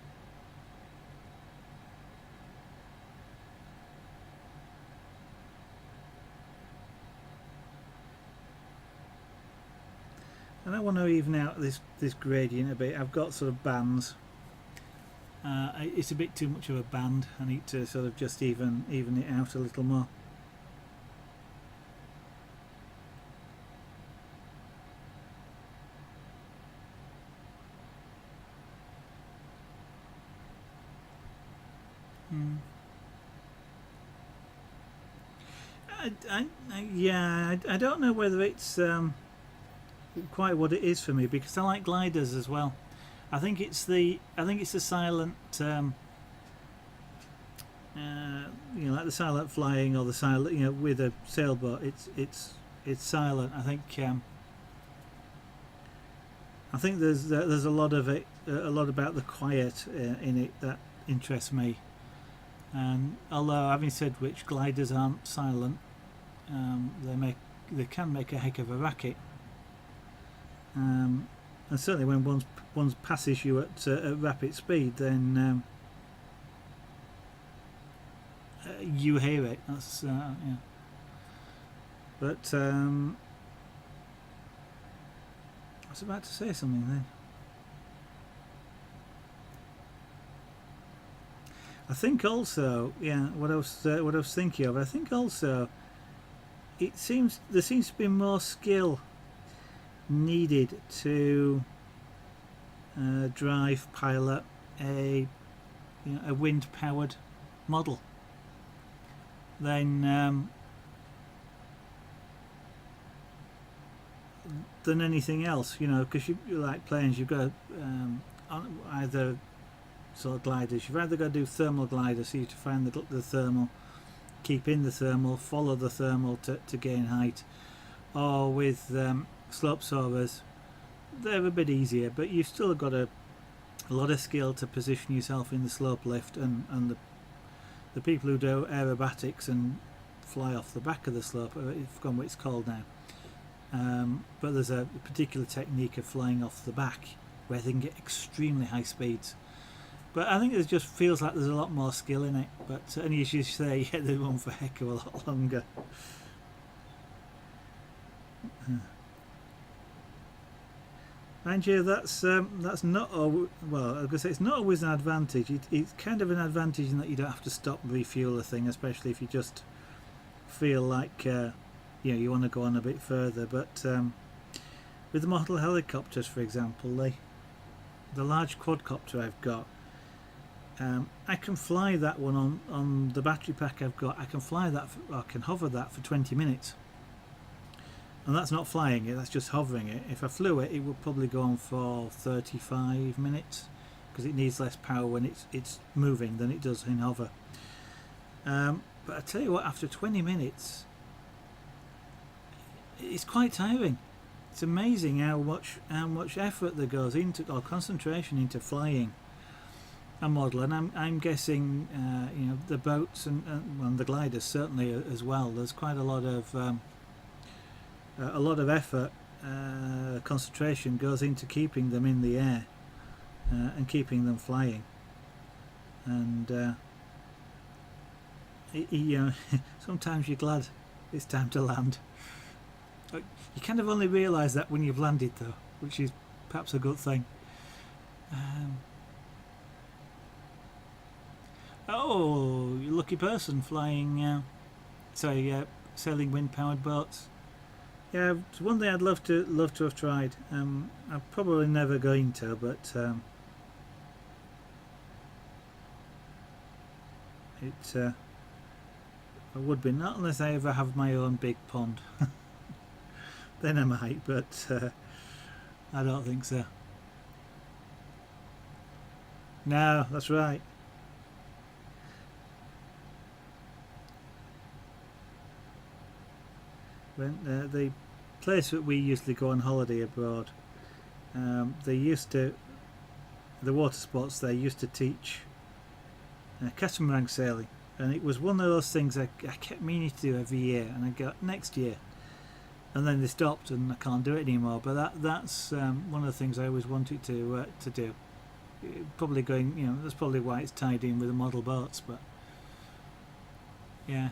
And I want to even out this gradient a bit. I've got sort of bands. It's a bit too much of a band. I need to sort of just even it out a little more. I don't know whether it's quite what it is for me, because I like gliders as well. I think it's the silent, like the silent flying or the silent, with a sailboat. It's silent. I think there's a lot of it, a lot about the quiet in it that interests me. And although, having said which, gliders aren't silent. They can make a heck of a racket. And certainly when one passes you at rapid speed, then you hear it. That's yeah. But I was about to say something then. I think also, what I was thinking of. I think also, there seems to be more skill needed to pilot a wind-powered model than anything else. Because you like planes, you've got either sort of gliders. You've either got to do thermal gliders, so you have to find the thermal, keep in the thermal, follow the thermal to gain height, or with slope soarers, they're a bit easier, but you've still got a lot of skill to position yourself in the slope lift, and the people who do aerobatics and fly off the back of the slope, I've forgotten what it's called now, but there's a particular technique of flying off the back where they can get extremely high speeds. But I think it just feels like there's a lot more skill in it. But and as you say, yeah, they run for a heck of a lot longer. Mind you, that's not always, well, I was going to say it's not always an advantage. It's kind of an advantage in that you don't have to stop and refuel the thing, especially if you just feel like you want to go on a bit further. But with the model helicopters, for example, the large quadcopter I've got, I can fly that one on the battery pack I've got. I can fly that, I can hover that for 20 minutes. And that's not flying it, that's just hovering it. If I flew it, it would probably go on for 35 minutes because it needs less power when it's moving than it does in hover. But I tell you what, after 20 minutes, it's quite tiring. It's amazing how much effort there goes into, or concentration into flying a model. And I'm guessing, the boats and the gliders certainly as well. There's quite a lot of effort, concentration goes into keeping them in the air and keeping them flying. And sometimes you're glad it's time to land. You kind of only realise that when you've landed, though, which is perhaps a good thing. Oh, you lucky person flying, sailing wind-powered boats. Yeah, it's one thing I'd love to have tried. I'm probably never going to, but it would be, not unless I ever have my own big pond. Then I might, but I don't think so. No, that's right. When the place that we usually go on holiday abroad, the water sports there used to teach catamaran sailing, and it was one of those things I kept meaning to do every year, and I got next year, and then they stopped and I can't do it anymore. But that's one of the things I always wanted to do. Probably going, that's probably why it's tied in with the model boats, but yeah.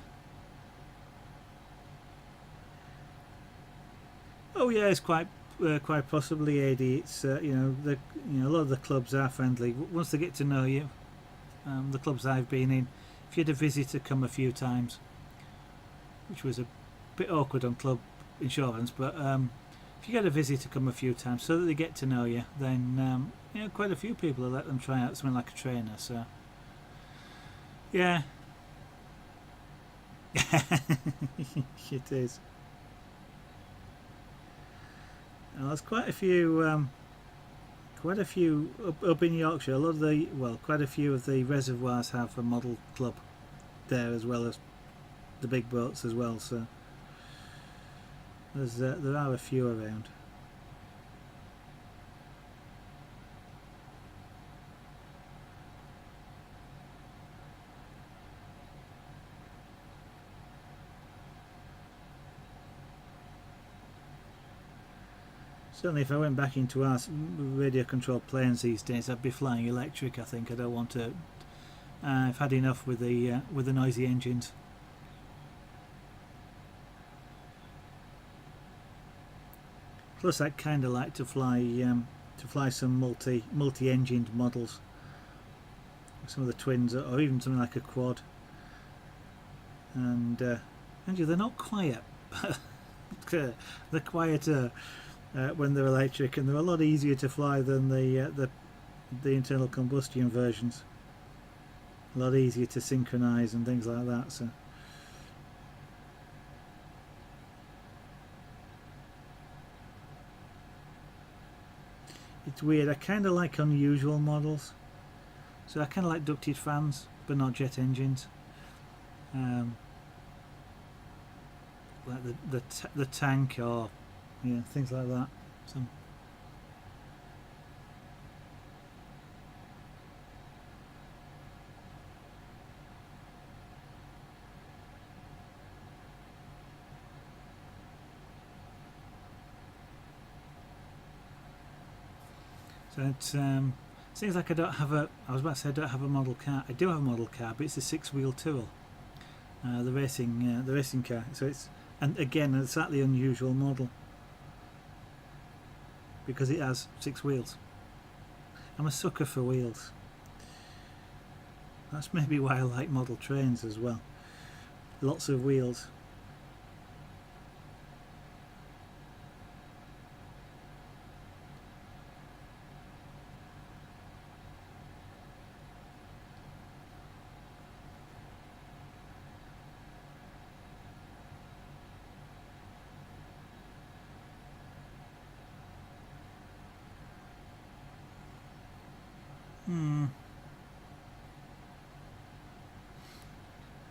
Oh yeah, it's quite possibly, AD. It's a lot of the clubs are friendly once they get to know you. The clubs I've been in, if you had a visitor come a few times, which was a bit awkward on club insurance, but if you get a visitor come a few times so that they get to know you, then quite a few people will let them try out something like a trainer. So yeah, it is. And there's quite a few up in Yorkshire. Quite a few of the reservoirs have a model club there, as well as the big boats as well. So there are a few around. Certainly, if I went back into our radio-controlled planes these days, I'd be flying electric. I think I don't want to. I've had enough with the noisy engines. Plus, I'd kind of like to fly some multi-engined models, some of the twins, or even something like a quad. And they're not quiet. They're quieter when they're electric, and they're a lot easier to fly than the internal combustion versions. A lot easier to synchronise and things like that. So it's weird. I kind of like unusual models. So I kind of like ducted fans, but not jet engines. Like the tank, or things like that. So it seems like I don't have a. I was about to say I don't have a model car. I do have a model car, but it's a six-wheel tool. The racing car. So it's, and again, a slightly unusual model because it has 6 wheels. I'm a sucker for wheels. That's maybe why I like model trains as well. Lots of wheels.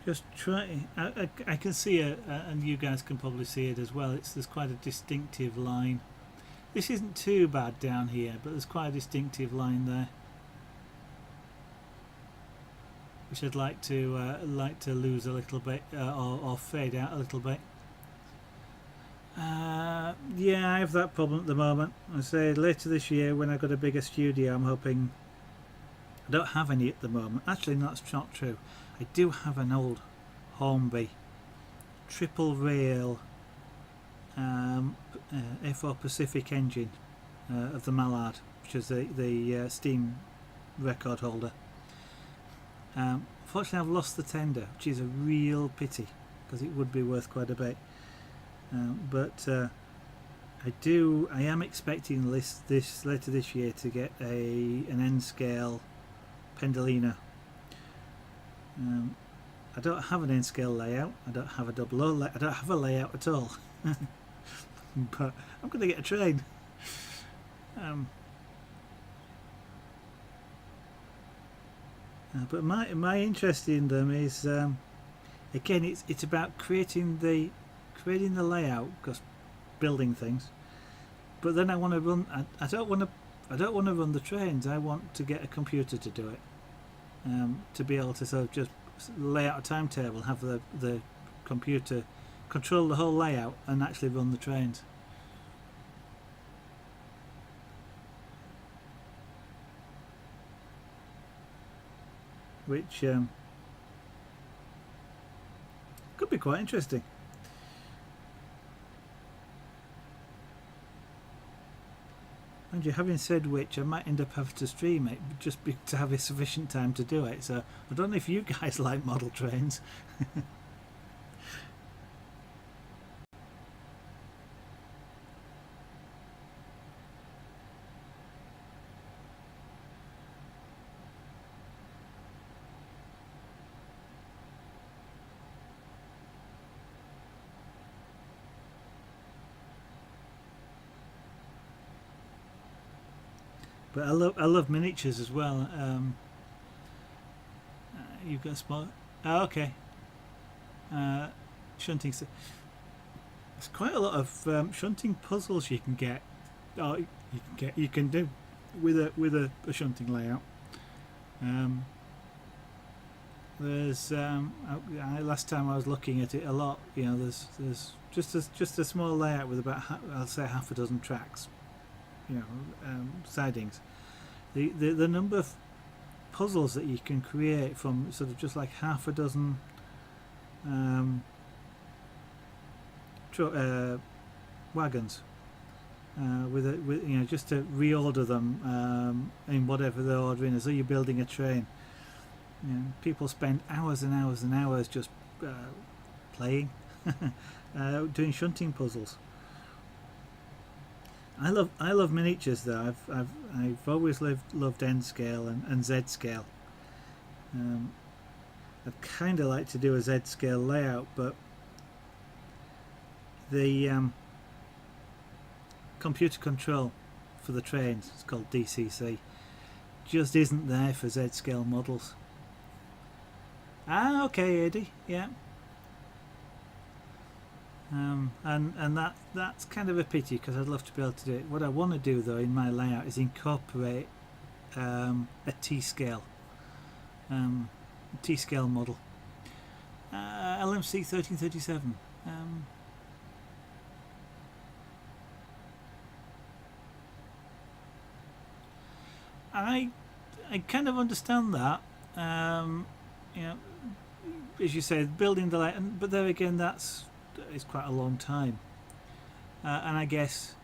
Just try. I can see it, and you guys can probably see it as well. There's quite a distinctive line. This isn't too bad down here, but there's quite a distinctive line there, which I'd like to lose a little bit or fade out a little bit. Yeah, I have that problem at the moment. I say later this year when I've got a bigger studio, I'm hoping. I don't have any at the moment. Actually, that's not true. I do have an old Hornby triple rail A4 Pacific engine of the Mallard, which is the steam record holder. Fortunately, I've lost the tender, which is a real pity because it would be worth quite a bit. But I am expecting this later this year to get an N scale Pendolino. I don't have an N-scale layout. I don't have a double O. I don't have a layout at all. But I'm going to get a train. But my interest in them is again it's about creating the layout, because building things. But then I want to run. I don't want to run the trains. I want to get a computer to do it. To be able to sort of just lay out a timetable, have the computer control the whole layout and actually run the trains. Which could be quite interesting. And you, having said which, I might end up having to stream it just to have a sufficient time to do it. So I don't know if you guys like model trains. But I love miniatures as well. You've got a small. Oh, okay. Shunting. There's quite a lot of shunting puzzles you can get. Oh, you can do with a shunting layout. There's last time I was looking at it a lot. You know, there's just a small layout with about I'll say half a dozen tracks. You know, sidings. The number of puzzles that you can create from sort of just like half a dozen wagons with you know, just to reorder them in whatever they're ordering as though you're building a train. You know, people spend hours and hours and hours just playing, doing shunting puzzles. I love miniatures though. I've always loved N scale and Z scale. I'd kind of like to do a Z scale layout, but the computer control for the trains, it's called DCC, just isn't there for Z scale models. Ah, okay, Eddie, yeah. And that's kind of a pity because I'd love to be able to do it. What I want to do though in my layout is incorporate a T-scale model, LMC 1337. I kind of understand that. You know, as you say, building the layout, but there again, it's quite a long time. And I guess,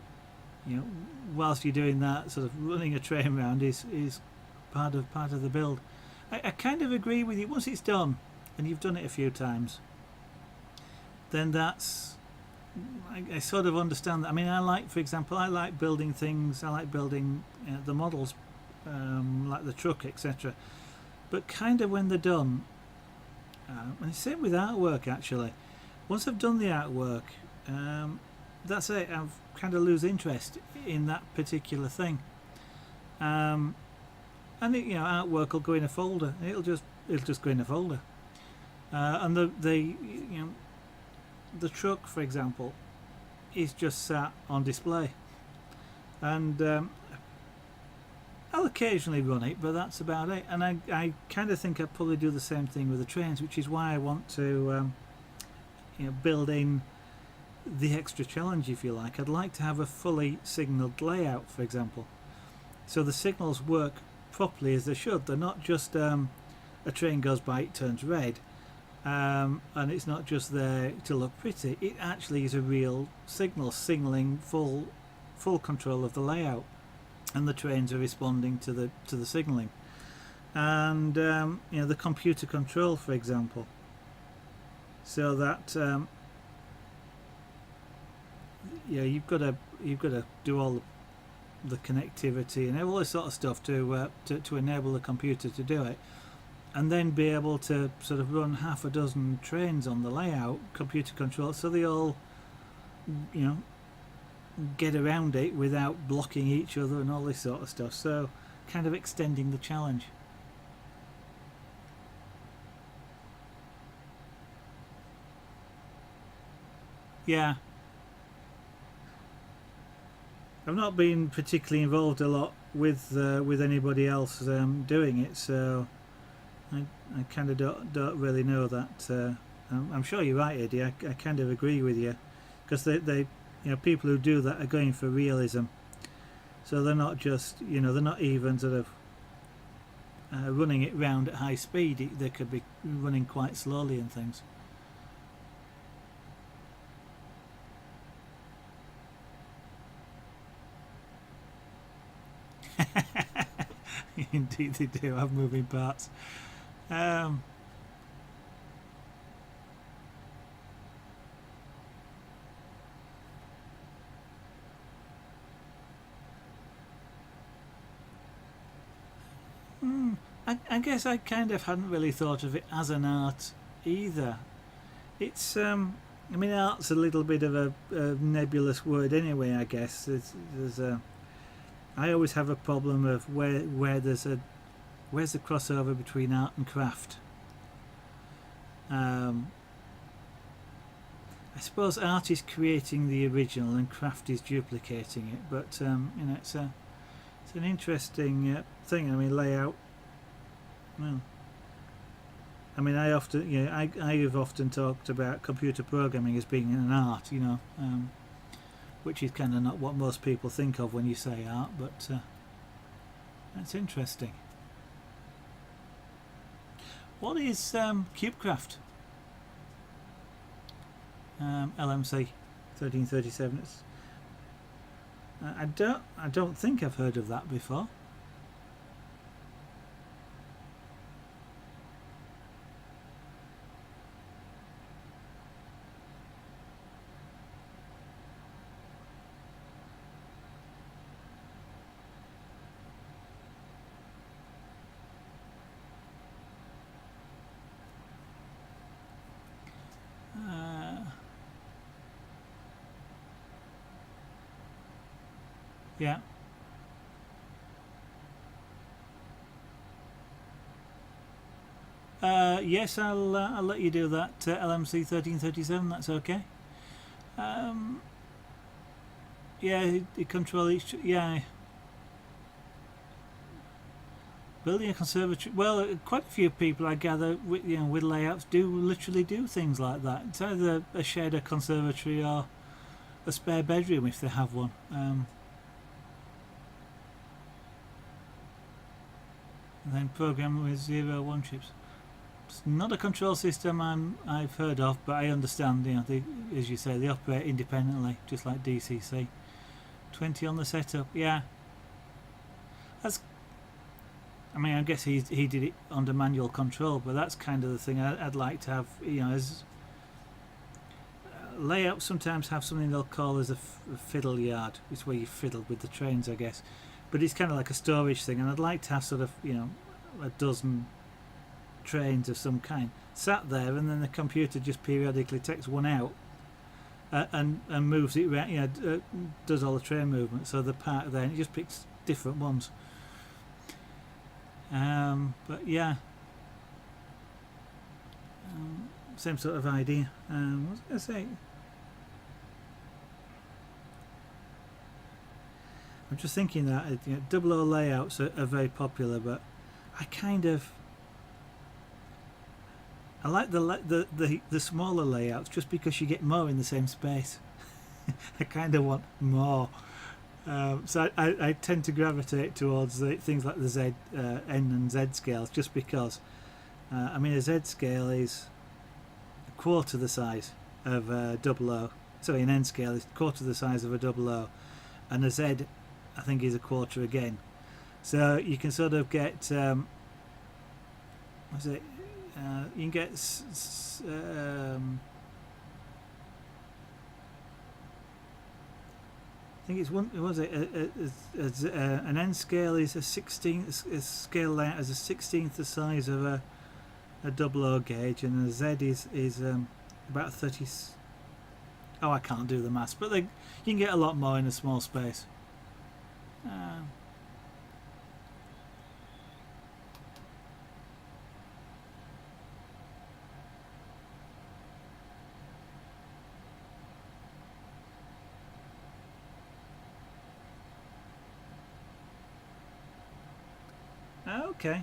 whilst you're doing that, sort of running a train around is part of the build. I kind of agree with you. Once it's done, and you've done it a few times, then I sort of understand that. I mean, for example, I like building things. I like building the models, like the truck, etc. But kind of when they're done, and it's same with artwork actually. Once I've done the artwork, that's it. I've kind of lose interest in that particular thing. And artwork will go in a folder. It'll just go in a folder. And the truck, for example, is just sat on display, and I'll occasionally run it, but that's about it. And I kind of think I'd probably do the same thing with the trains, which is why I want to build in the extra challenge, if you like. I'd like to have a fully signalled layout, for example, so the signals work properly as they should. They're not just a train goes by, it turns red, and it's not just there to look pretty. It actually is a real signal, signalling full control of the layout, and the trains are responding to the signalling. And the computer control, for example, so that you've got to do all the connectivity and all this sort of stuff to enable the computer to do it, and then be able to sort of run half a dozen trains on the layout, computer control, so they all get around it without blocking each other and all this sort of stuff. So kind of extending the challenge. Yeah, I've not been particularly involved a lot with anybody else doing it, so I kind of don't really know that. I'm sure you're right, Eddie. I kind of agree with you, because they people who do that are going for realism, so they're not just they're not even sort of running it round at high speed. They could be running quite slowly and things. Indeed they do have moving parts. I guess I kind of hadn't really thought of it as an art either. It's I mean, art's a little bit of a nebulous word anyway, I guess. I always have a problem of where's the crossover between art and craft. I suppose art is creating the original and craft is duplicating it, but it's an interesting thing. I mean, layout. Well, I mean, I have often talked about computer programming as being an art, which is kind of not what most people think of when you say art, but that's interesting. What is CubeCraft? LMC 1337. I don't think I've heard of that before. Yeah. Yes, I'll let you do that. LMC 1337. That's okay. Yeah, you control each. Yeah. Building a conservatory. Well, quite a few people, I gather, with layouts, do literally do things like that. It's either a shed, a conservatory, or a spare bedroom if they have one. and then program with 0-1 chips. It's not a control system I've heard of, but I understand. As you say, they operate independently, just like DCC. 20 on the setup, yeah. I guess he did it under manual control, but that's kind of the thing I'd like to have. As layouts sometimes have something they'll call as a fiddle yard. It's where you fiddle with the trains, I guess. But it's kind of like a storage thing, and I'd like to have sort of a dozen trains of some kind sat there, and then the computer just periodically takes one out and moves it around, does all the train movement, so the part there, and it just picks different ones. But yeah, same sort of idea. What was I going to say? I'm just thinking that 00 layouts are very popular, but I like the smaller layouts just because you get more in the same space. I kind of want more. So I tend to gravitate towards things like the Z, N and Z scales, just because a Z scale is a quarter the size of a 00. Sorry, an N scale is a quarter the size of a 00, and a Z I think is a quarter again. So you can sort of get what's it? You can get I think it's one. Was it an N scale is a 16th? A scale layout as a 16th the size of a 00 gauge, and a Z is about 30. Oh, I can't do the maths, but you can get a lot more in a small space. Okay.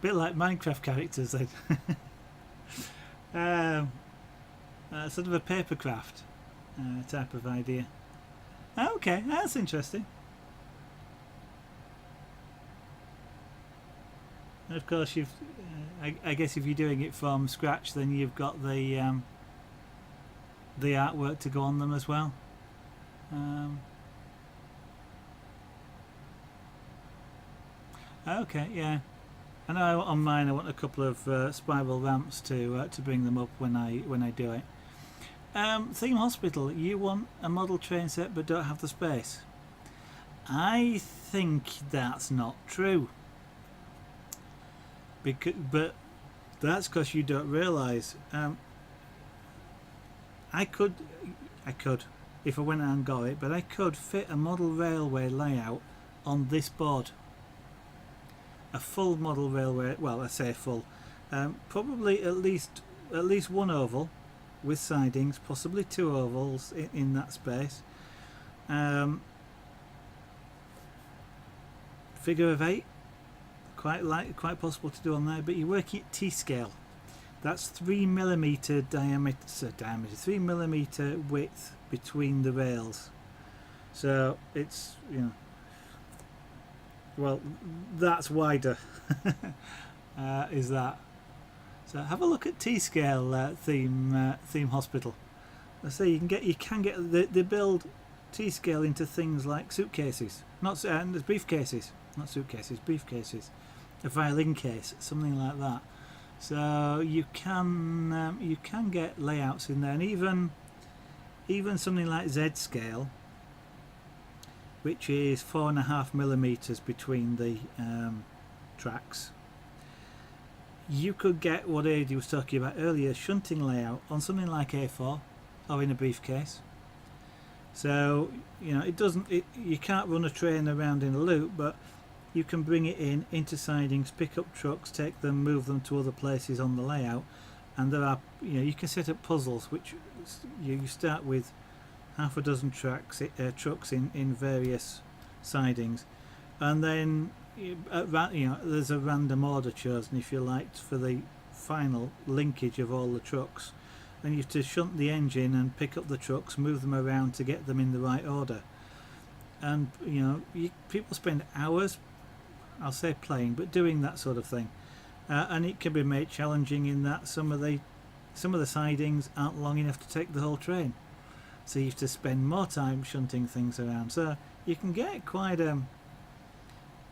Bit like Minecraft characters then. Sort of a papercraft type of idea. Okay, that's interesting. And of course, I guess if you're doing it from scratch, then you've got the artwork to go on them as well. Okay, yeah. I know on mine I want a couple of spiral ramps to bring them up when I do it. Theme Hospital, you want a model train set but don't have the space. I think that's not true. But that's because you don't realise. I could, if I went out and got it, but I could fit a model railway layout on this board. A full model railway, well, I say full, probably at least one oval with sidings, possibly two ovals in that space. Figure of 8, quite possible to do on there, but you're working at T scale. That's 3mm diameter, 3mm width between the rails. So it's well, that's wider. Is that? So have a look at T-scale theme hospital. I say you can get they build T-scale into things like suitcases, not briefcases, not suitcases, briefcases, a violin case, something like that. So you can get layouts in there, and even something like Z scale, which is 4.5mm between the tracks. You could get what Adi was talking about earlier, shunting layout on something like A4 or in a briefcase. So you can't run a train around in a loop, but you can bring it into sidings, pick up trucks, take them, move them to other places on the layout. And there are, you can set up puzzles which you start with half a dozen trucks in various sidings, and then there's a random order chosen, if you liked, for the final linkage of all the trucks. Then you have to shunt the engine and pick up the trucks, move them around to get them in the right order. And people spend hours, I'll say playing, but doing that sort of thing. And it can be made challenging in that some of the sidings aren't long enough to take the whole train, so you have to spend more time shunting things around. So you can get quite an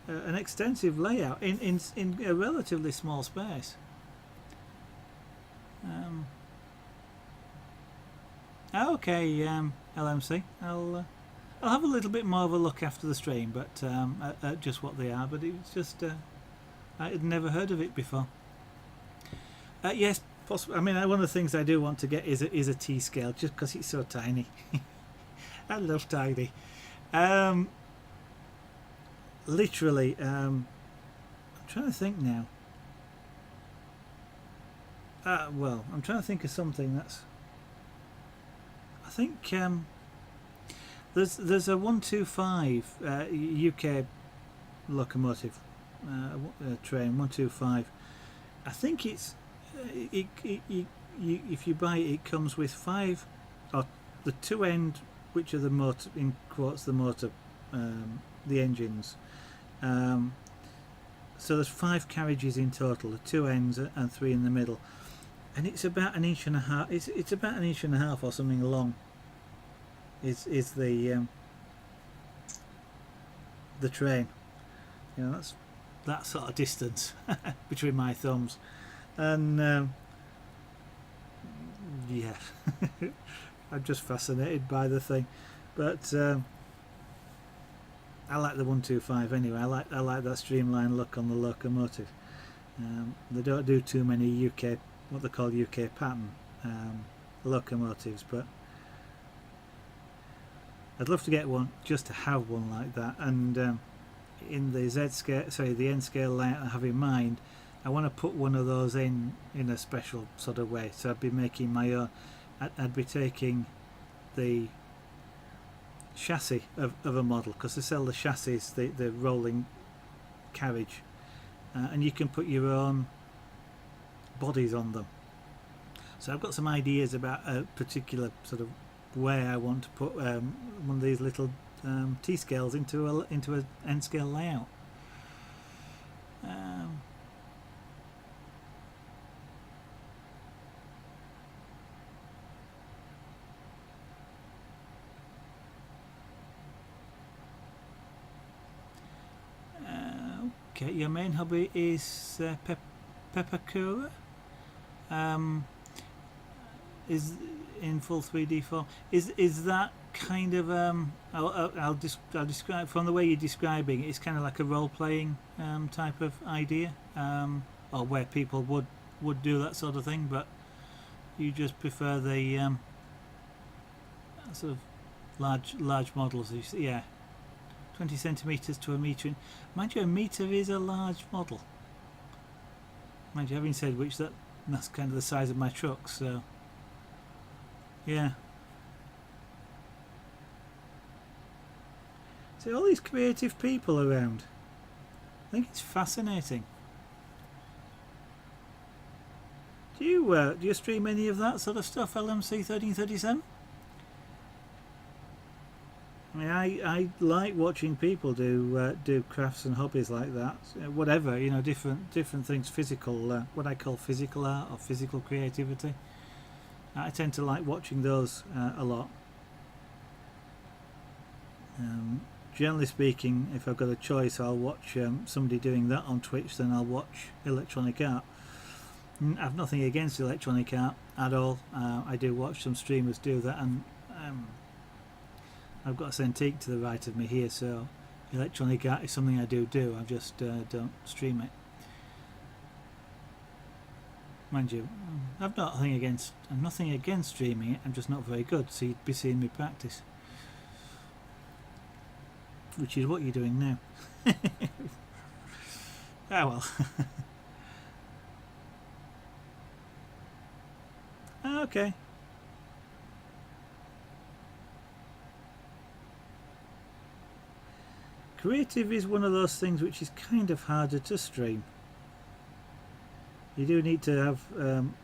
extensive layout in a relatively small space. Okay, LMC, I'll have a little bit more of a look after the stream, but at just what they are. But it's just I had never heard of it before. Yes, possibly. I mean, one of the things I do want to get is a T scale, just because it's so tiny. I love tiny. Literally, I'm trying to think now. Well, I'm trying to think of something that's. I think there's a 125 UK locomotive train 125. I think it's if you buy it, it comes with 5, or the two end, which are the motor, in quotes, the motor, the engines. So there's 5 carriages in total, the 2 ends and 3 in the middle, and it's about an inch and a half. It's about an inch and a half or something long. Is the train? That's that sort of distance between my thumbs, and yeah, I'm just fascinated by the thing. But I like the 125 anyway. I like that streamlined look on the locomotive. They don't do too many UK, what they call UK pattern locomotives, but I'd love to get one, just to have one like that. And in the the N scale layout I have in mind, I want to put one of those in a special sort of way. So I'd be making my own. I'd be taking the chassis of a model, because they sell the chassis, the rolling carriage, and you can put your own bodies on them. So I've got some ideas about a particular sort of way I want to put one of these little T scales into a N scale layout. Okay, your main hobby is Pepakura. Is in full 3D form. Is that kind of I'll describe from the way you're describing it, it's kind of like a role-playing type of idea, or where people would do that sort of thing, but you just prefer the sort of large models. Yeah, 20 centimeters to a meter. Mind you, a meter is a large model. Mind you, having said which, that's kind of the size of my truck, so yeah. See all these creative people around. I think it's fascinating. Do you stream any of that sort of stuff, LMC 1337? I mean, I like watching people do crafts and hobbies like that. Whatever, different things, physical, what I call physical art or physical creativity. I tend to like watching those a lot. Generally speaking, if I've got a choice, I'll watch somebody doing that on Twitch, then I'll watch electronic art. I've nothing against electronic art at all. I do watch some streamers do that, and I've got a Cintiq to the right of me here, so electronic art is something I do. I just don't stream it. Mind you, I'm nothing against streaming it. I'm just not very good, so you'd be seeing me practice, which is what you're doing now. Ah well. Okay. Creative is one of those things which is kind of harder to stream. You do need to have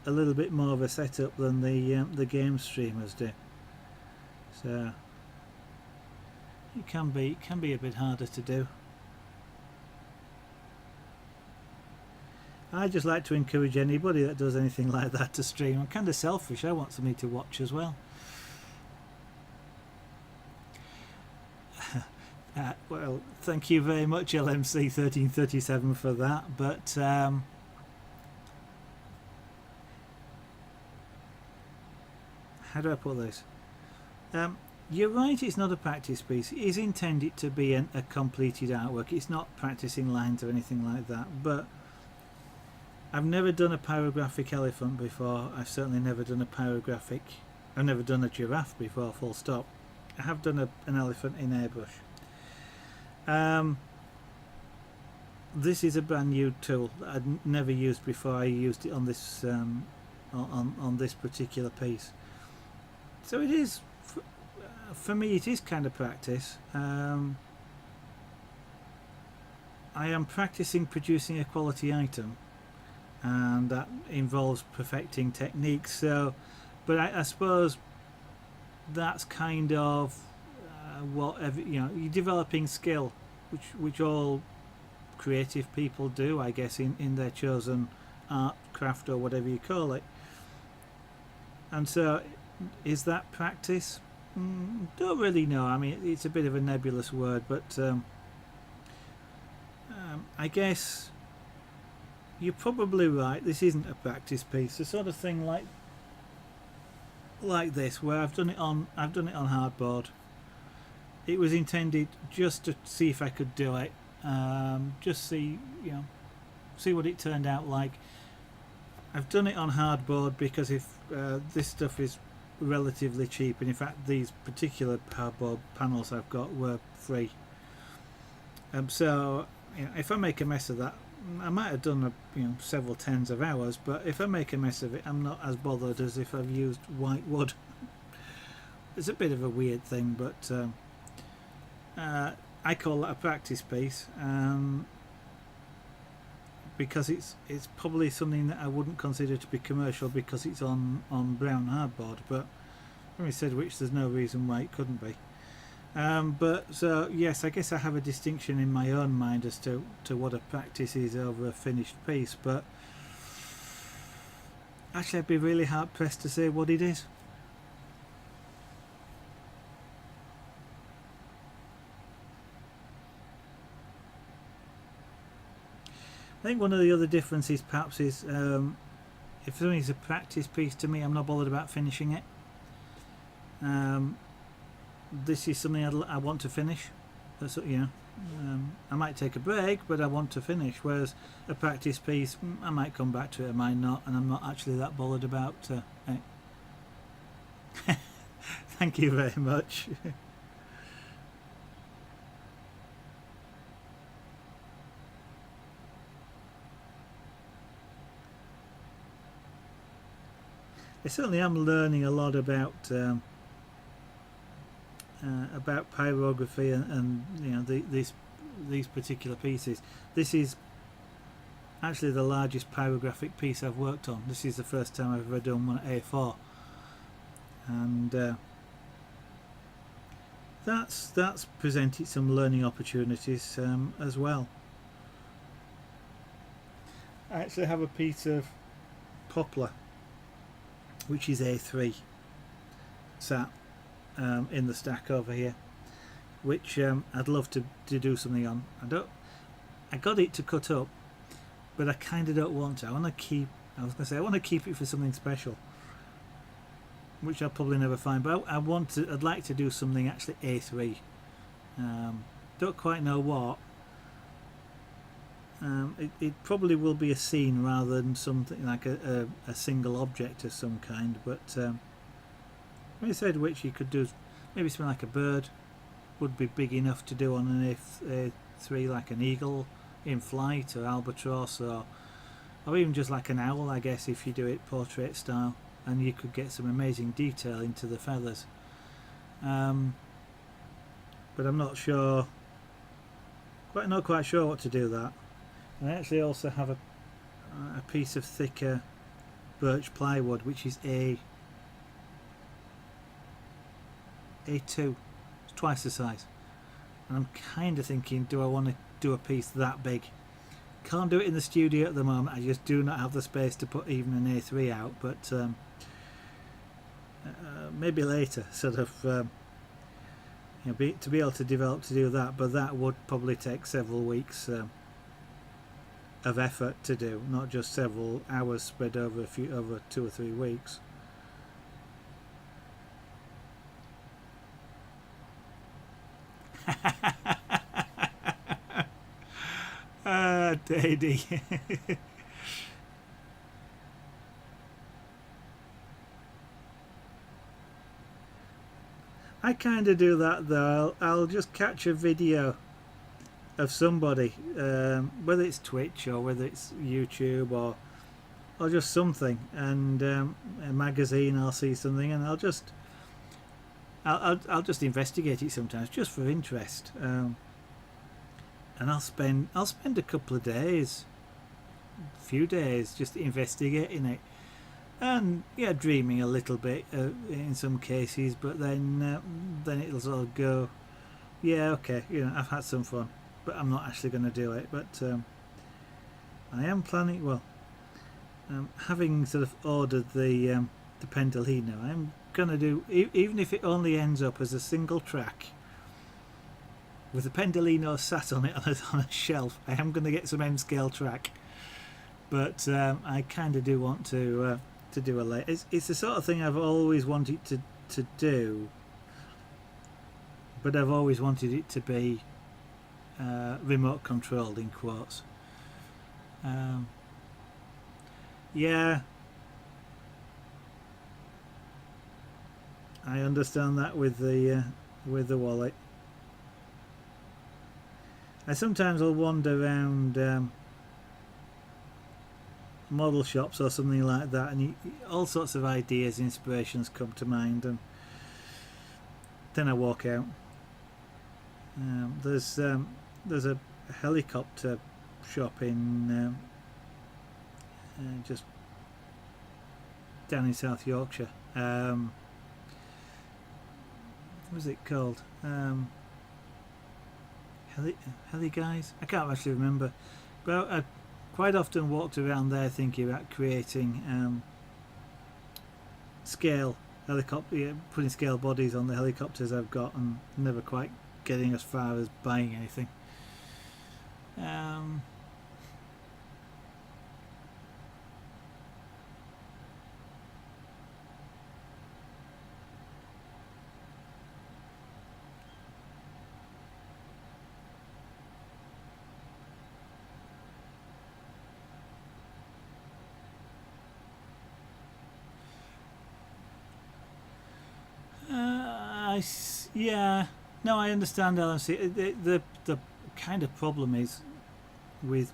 a little bit more of a setup than the game streamers do. So it can be a bit harder to do. I just like to encourage anybody that does anything like that to stream. I'm kind of selfish. I want somebody to watch as well. Well, thank you very much, LMC1337, for that. But how do I put this? You're right, it's not a practice piece. It is intended to be a completed artwork. It's not practicing lines or anything like that. But I've never done a pyrographic elephant before. I've certainly never done a pyrographic. I've never done a giraffe before, full stop. I have done an elephant in airbrush. This is a brand new tool that I'd never used before. I used it on this on this particular piece. So it is, for me, it is kind of practice. I am practicing producing a quality item, and that involves perfecting techniques. So, but I suppose that's kind of whatever, you're developing skill, which all creative people do, I guess, in their chosen art, craft, or whatever you call it. And so, is that practice? Don't really know. I mean, it's a bit of a nebulous word, but I guess you're probably right. This isn't a practice piece. The sort of thing like this, where I've done it on hardboard. It was intended just to see if I could do it, just see what it turned out like. I've done it on hardboard because if this stuff is relatively cheap, and in fact these particular hardboard panels I've got were free. So if I make a mess of that, I might have done several tens of hours, but if I make a mess of it, I'm not as bothered as if I've used white wood. It's a bit of a weird thing, but I call that a practice piece, because it's probably something that I wouldn't consider to be commercial because it's on brown hardboard, but having said which, there's no reason why it couldn't be. But so yes, I guess I have a distinction in my own mind as to what a practice is over a finished piece, but actually I'd be really hard pressed to say what it is. I think one of the other differences perhaps is if something's a practice piece to me, I'm not bothered about finishing it. This is something I want to finish. That's, I might take a break, but I want to finish. Whereas a practice piece, I might come back to it, I might not, and I'm not actually that bothered about it. Thank you very much. I certainly am learning a lot about pyrography and these particular pieces. This is actually the largest pyrographic piece I've worked on. This is the first time I've ever done one at A4, and that's presented some learning opportunities as well. I actually have a piece of poplar which is A3 sat in the stack over here, which I'd love to do something on. I got it to cut up, but I kind of don't want to. I want to keep it for something special, which I'll probably never find. But I'd like to do something actually A3. Don't quite know what. It probably will be a scene rather than something like a single object of some kind, but when you said which, you could do maybe something like a bird would be big enough to do on an A3, like an eagle, in flight, or albatross, or even just like an owl, I guess, if you do it portrait style, and you could get some amazing detail into the feathers. But I'm not sure, not quite sure what to do with that. And I actually also have a piece of thicker birch plywood, which is A2. It's twice the size. And I'm kind of thinking, do I want to do a piece that big? Can't do it in the studio at the moment. I just do not have the space to put even an A3 out. But maybe later, sort of, to be able to develop to do that. But that would probably take several weeks of effort to do, not just several hours spread over 2 or 3 weeks. Daddy. I kind of do that though. I'll just catch a video of somebody, whether it's Twitch or whether it's YouTube or just something, and a magazine. I'll see something and I'll just investigate it sometimes just for interest, and I'll spend a couple of days, few days, just investigating it, and dreaming a little bit in some cases, but then it'll sort of go, okay, I've had some fun, but I'm not actually going to do it. But I am planning, having sort of ordered the Pendolino, I'm going to do, even if it only ends up as a single track with the Pendolino sat on it on a shelf, I am going to get some M-scale track. But I kind of do want to do a late. It's the sort of thing I've always wanted to do, but I've always wanted it to be remote controlled, in quotes. Yeah, I understand that with the wallet. I sometimes will wander around model shops or something like that, and all sorts of ideas, inspirations come to mind, and then I walk out. There's a helicopter shop in just down in South Yorkshire. What was it called? Heli guys? I can't actually remember. But I quite often walked around there thinking about creating scale helicopter, putting scale bodies on the helicopters I've got, and never quite getting as far as buying anything. No, I understand, LMC. The kind of problem is with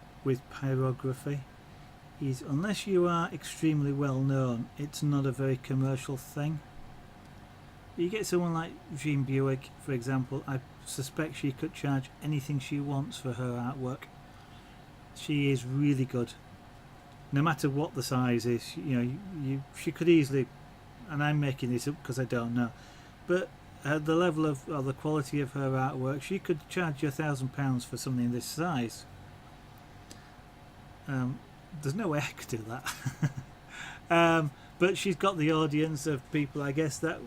pyrography is, unless you are extremely well known, it's not a very commercial thing. You get someone like Jean Buick, for example. I suspect she could charge anything she wants for her artwork. She is really good, no matter what the size is. She could easily, and I'm making this up because I don't know, but at the level of, or the quality of her artwork, she could charge you £1,000 for something this size. There's no way I could do that. But she's got the audience of people, I guess, that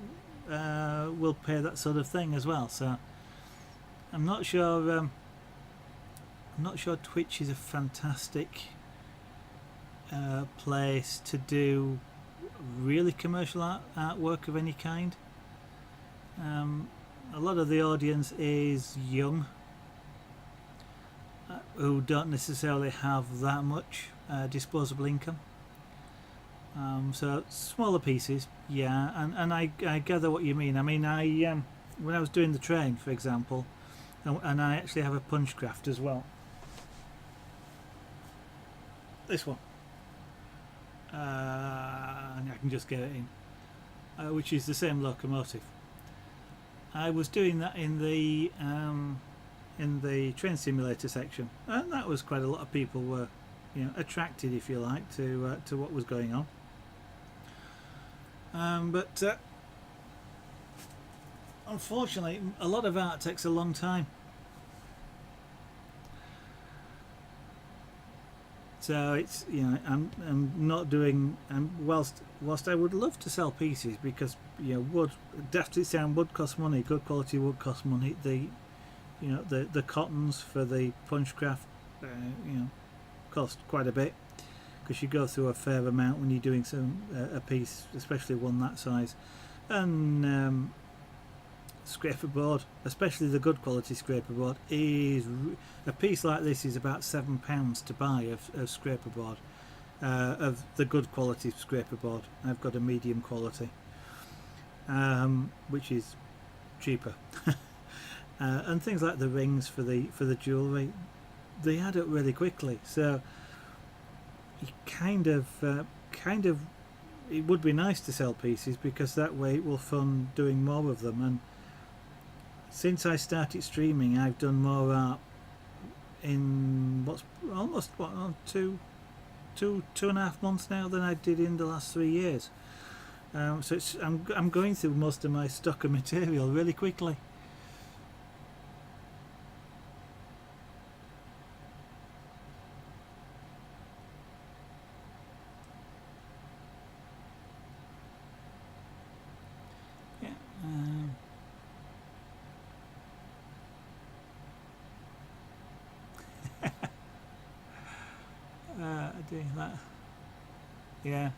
will pay that sort of thing as well. So I'm not sure. I'm not sure Twitch is a fantastic place to do really commercial artwork of any kind. A lot of the audience is young, who don't necessarily have that much disposable income. So smaller pieces, yeah, and I gather what you mean. I mean, when I was doing the train, for example, and I actually have a punch craft as well. this one, and I can just get it in, which is the same locomotive. I was doing that in the train simulator section, and that was quite a lot of people were, attracted, if you like, to what was going on. But unfortunately, a lot of art takes a long time. So it's, I'm not doing, whilst I would love to sell pieces, because wood, definitely sound, wood costs money, good quality wood costs money. The cottons for the punchcraft cost quite a bit, because you go through a fair amount when you're doing a piece, especially one that size. And scraper board, especially the good quality scraper board, is a piece like this is about £7 to buy of scraper board, of the good quality scraper board. I've got a medium quality, which is cheaper. And things like the rings for the jewellery, they add up really quickly. So you kind of it would be nice to sell pieces, because that way it will fund doing more of them. And since I started streaming, I've done more art in what's almost two and a half months now than I did in the last 3 years. So I'm going through most of my stock of material really quickly. Doing that, yeah.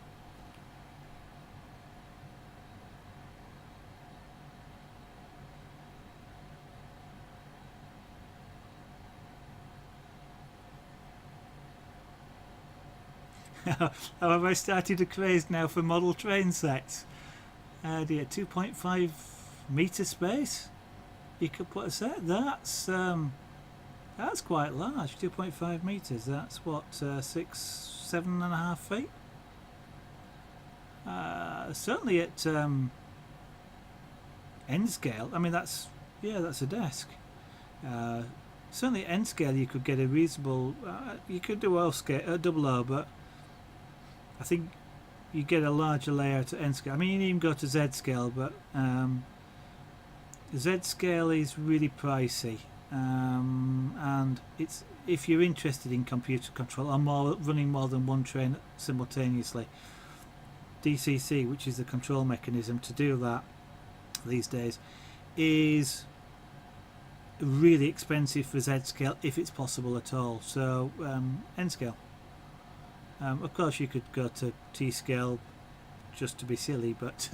How have I started a craze now for model train sets? Dear, 2.5 metre space you could put a set. That's quite large. 2.5 metres. That's what, 7.5 feet. Certainly at end scale. I mean, that's a desk. Certainly at end scale, you could get a reasonable. You could do O scale, double O, but I think you get a larger layout at end scale. I mean, you can even go to Z scale, but Z scale is really pricey. And it's, if you're interested in computer control or running more than one train simultaneously, DCC, which is the control mechanism to do that these days, is really expensive for Z scale, if it's possible at all. So N scale. Of course you could go to T scale just to be silly, but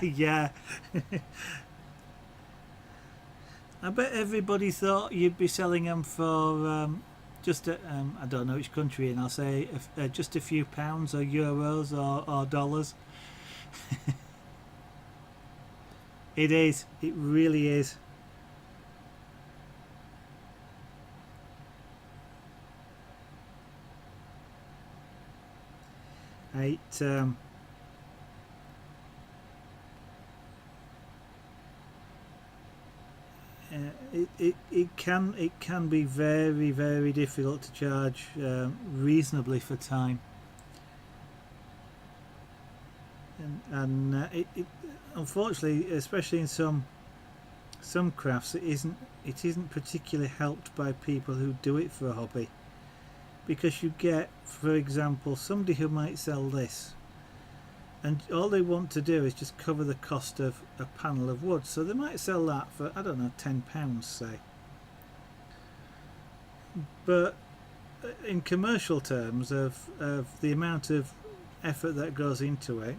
yeah. I bet everybody thought you'd be selling them for just I don't know which country, and I'll say just a few pounds or euros or dollars. It is. It really is. It can be very, very difficult to charge reasonably for time, and it unfortunately, especially in some crafts, it isn't particularly helped by people who do it for a hobby, because you get, for example, somebody who might sell this, and all they want to do is just cover the cost of a panel of wood, so they might sell that for, I don't know, £10, say. But in commercial terms of the amount of effort that goes into it,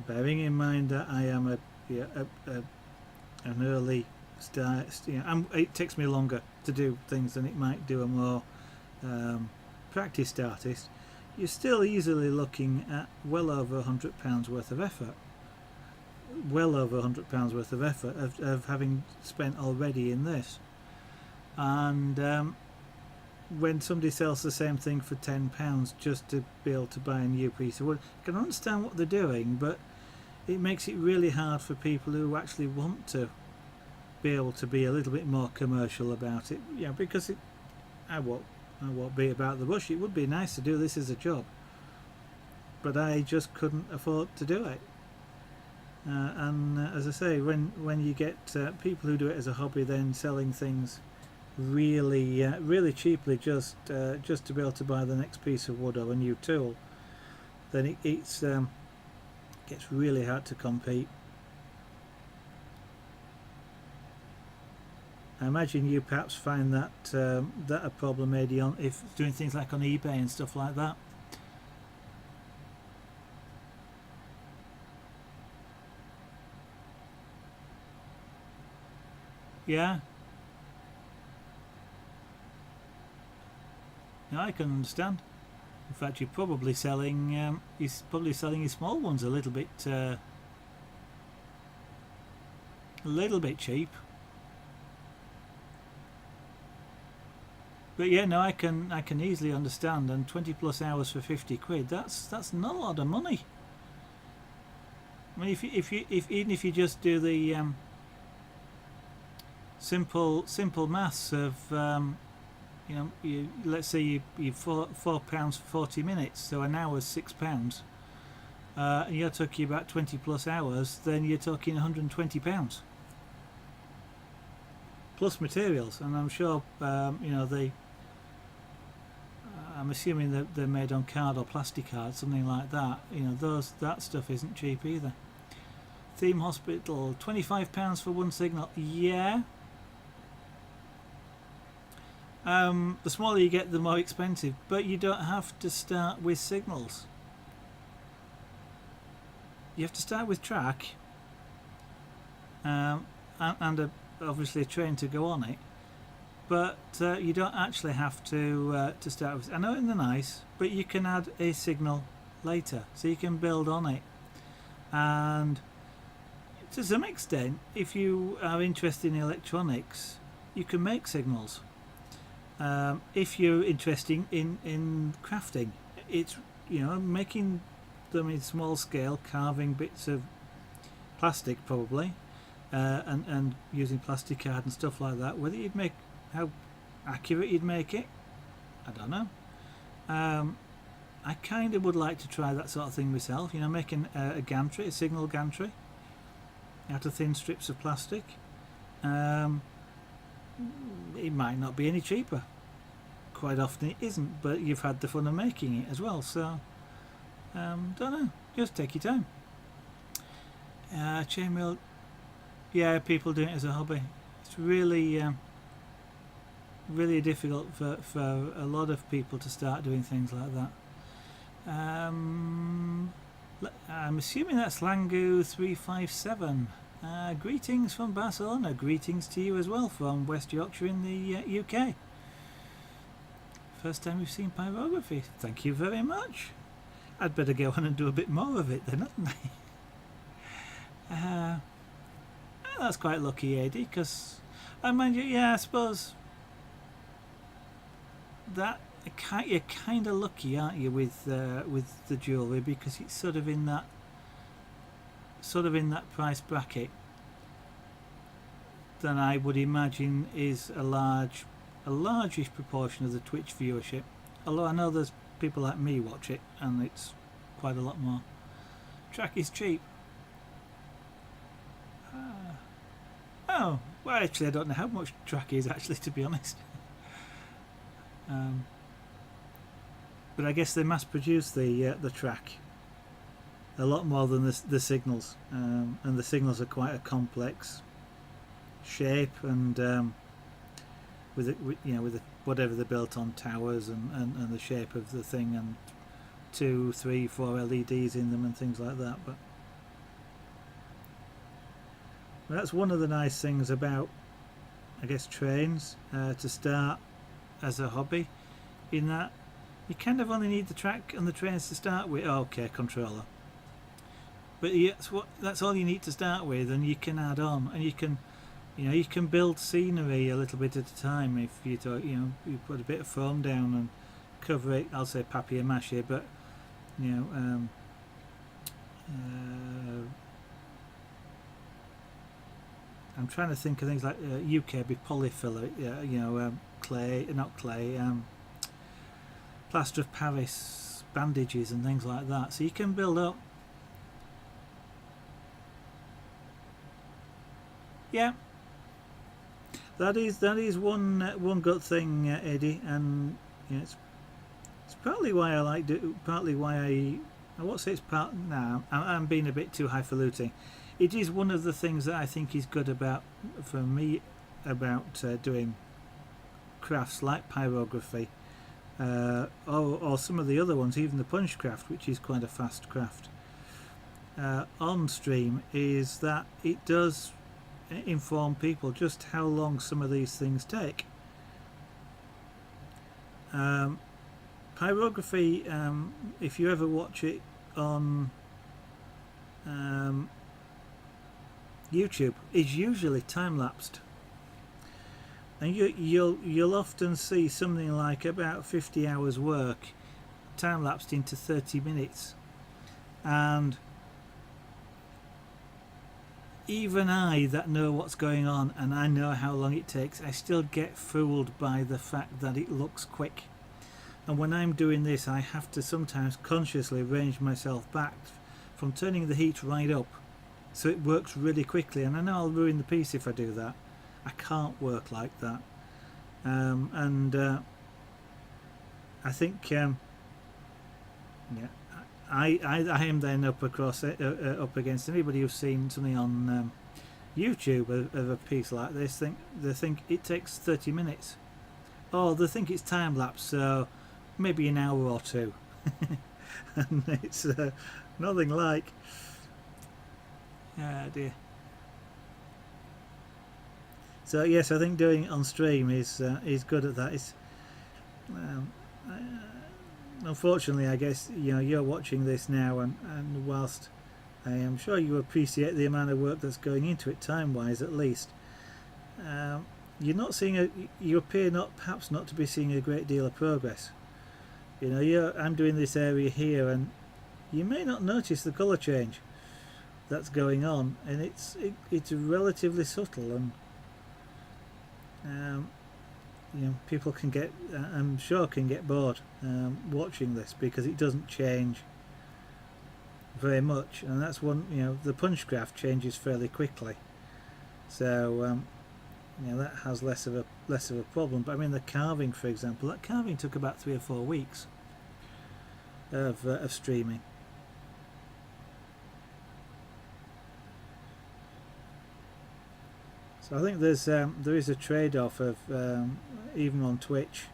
bearing in mind that I am an early start, it takes me longer to do things than it might do a more practiced artist, you're still easily looking at well over £100 worth of effort. well over £100 worth of effort of having spent already in this. And when somebody sells the same thing for £10 just to be able to buy a new piece of wood, I can understand what they're doing, but it makes it really hard for people who actually want to be able to be a little bit more commercial about it. Yeah, because I won't be about the bush. It would be nice to do this as a job, but I just couldn't afford to do it. And as I say, when you get people who do it as a hobby then selling things really cheaply just to be able to buy the next piece of wood or a new tool, then it gets really hard to compete. I imagine you perhaps find that a problem, maybe if doing things like on eBay and stuff like that. Yeah. No, I can understand. In fact, you're probably selling he's probably selling his small ones a little bit cheap. But yeah, no, I can easily understand. And 20+ hours for 50 quid, that's not a lot of money. I mean, even if you just do the simple maths of let's say you £4 for 40 minutes, so an hour's £6, and you're talking about 20+ hours, then you're talking £120 plus materials. And I'm sure I'm assuming that they're made on card or plastic card, something like that. That stuff isn't cheap either. Theme Hospital, £25 for one signal. Yeah. The smaller you get, the more expensive, but you don't have to start with signals. You have to start with track, and obviously a train to go on it. But you don't actually have to start with. I know they're nice, but you can add a signal later, so you can build on it. And to some extent, if you are interested in electronics, you can make signals. If you're interested in crafting, it's making them in small scale, carving bits of plastic probably, and using plastic card and stuff like that. Whether you'd make how accurate you'd make it, I don't know. I kind of would like to try that sort of thing myself. Making a gantry, a signal gantry, out of thin strips of plastic. It might not be any cheaper. Quite often it isn't, but you've had the fun of making it as well. So, don't know. Just take your time. Chainmail, yeah, people doing it as a hobby. It's really difficult for a lot of people to start doing things like that. I'm assuming that's Langu357. Greetings from Barcelona. Greetings to you as well from West Yorkshire in the UK. First time we've seen Pyrography. Thank you very much. I'd better go on and do a bit more of it then, hadn't I? That's quite lucky, AD, because mind you, yeah, I suppose that you're kind of lucky, aren't you, with the jewellery, because it's sort of in that price bracket than I would imagine is a largish proportion of the Twitch viewership. Although I know there's people like me watch it, and it's quite a lot more. Track is cheap. Oh, well, actually I don't know how much track is actually, to be honest. But I guess they mass produce the track a lot more than the signals, and the signals are quite a complex shape, and with whatever they're built on, towers and the shape of the thing, and 2, 3, 4 LEDs in them and things like that. But that's one of the nice things about, I guess, trains to start as a hobby, in that you kind of only need the track and the trains to start with. Okay, controller. but that's all you need to start with, and you can add on, and you can build scenery a little bit at a time. If you put a bit of foam down and cover it, I'll say papier-mâché, but I'm trying to think of things like UK be polyfiller, clay, not clay, plaster of Paris bandages and things like that. So you can build up. Yeah, that is one good thing, Eddie, and it's partly why I like it. Partly why I won't say it's part. Now I'm being a bit too highfalutin. It is one of the things that I think is good for me about doing crafts like pyrography, or some of the other ones, even the punch craft, which is quite a fast craft on stream, is that it does inform people just how long some of these things take. Pyrography, if you ever watch it on YouTube, is usually time-lapsed, and you'll often see something like about 50 hours work time-lapsed into 30 minutes, and even I that know what's going on and I know how long it takes, I still get fooled by the fact that it looks quick. And when I'm doing this, I have to sometimes consciously range myself back from turning the heat right up so it works really quickly, and I know I'll ruin the piece if I do that. I can't work like that, I think I am then up against anybody who's seen something on YouTube of a piece like this. They think it takes 30 minutes, or they think it's time lapse, so maybe an hour or two, and it's nothing like. Ah dear. So yes, I think doing it on stream is good at that. It's unfortunately, I guess you're watching this now, and whilst I am sure you appreciate the amount of work that's going into it, time-wise at least, you're not seeing you appear perhaps not to be seeing a great deal of progress. I'm doing this area here, and you may not notice the colour change that's going on, and it's relatively subtle, and people can get, I'm sure, can get bored watching this because it doesn't change very much, and that's one. The punch craft changes fairly quickly, so that has less of a problem. But I mean, the carving, for example, that carving took about 3 or 4 weeks of streaming. So I think there is a trade-off of even on Twitch.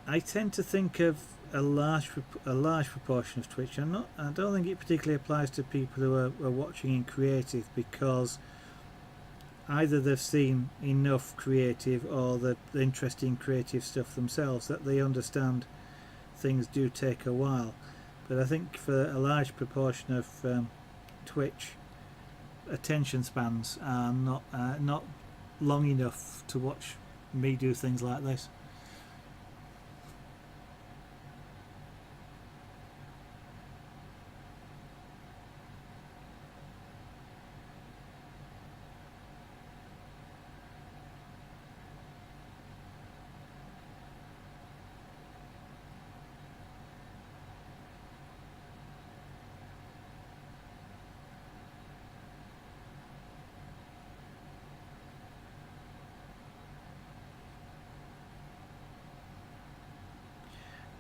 I tend to think of a large proportion of Twitch. I don't think it particularly applies to people who are watching in creative, because either they've seen enough creative or they're interested in creative stuff themselves that they understand things do take a while. But I think for a large proportion of Twitch, attention spans are not long enough to watch me do things like this.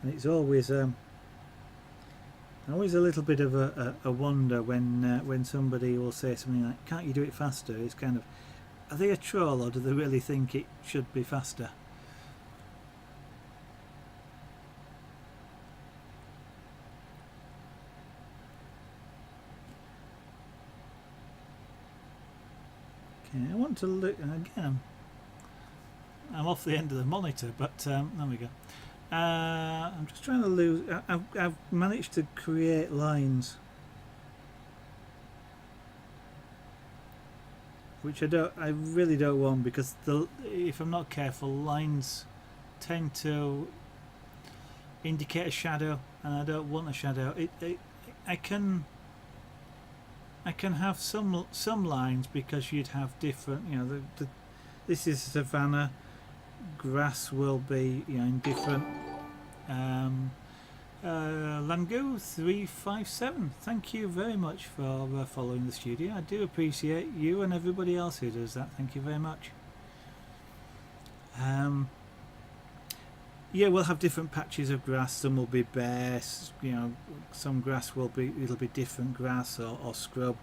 And it's always a little bit of a wonder when somebody will say something like, "Can't you do it faster?" It's kind of, are they a troll, or do they really think it should be faster? Okay, I want to look again. I'm off the end of the monitor, but there we go. I'm just trying to lose. I've managed to create lines, which I really don't want, because if I'm not careful, lines tend to indicate a shadow, and I don't want a shadow. I can have some lines, because you'd have different. This is savanna. Grass will be in different. Langu 357. Thank you very much for following the studio. I do appreciate you and everybody else who does that. Thank you very much. Yeah, we'll have different patches of grass. Some will be bare. Some grass it'll be different grass or scrub,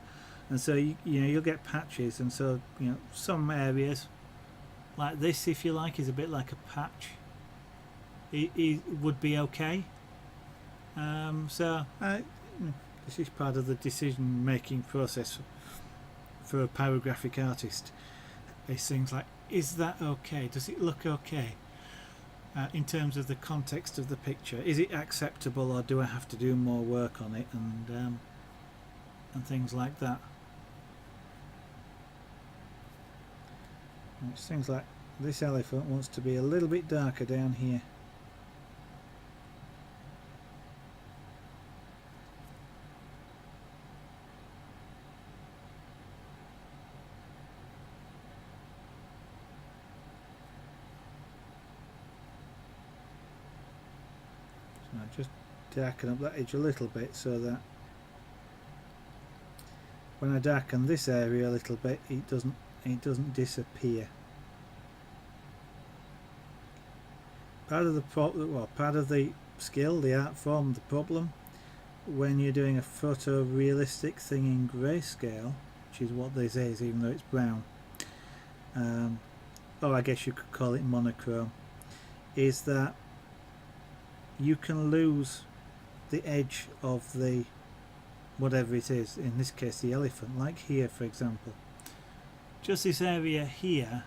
and so you'll get patches. And so some areas like this, if you like, is a bit like a patch. It would be okay. This is part of the decision-making process for a pyrographic artist. It's things like, is that okay? Does it look okay? In terms of the context of the picture, is it acceptable, or do I have to do more work on it, and things like that. It's things like this elephant wants to be a little bit darker down here. So I just darken up that edge a little bit, so that when I darken this area a little bit, it doesn't disappear. Part of the skill, the art form, the problem when you're doing a photorealistic thing in grayscale, which is what this is, even though it's brown, or I guess you could call it monochrome, is that you can lose the edge of the whatever it is, in this case the elephant, like here for example. Just this area here,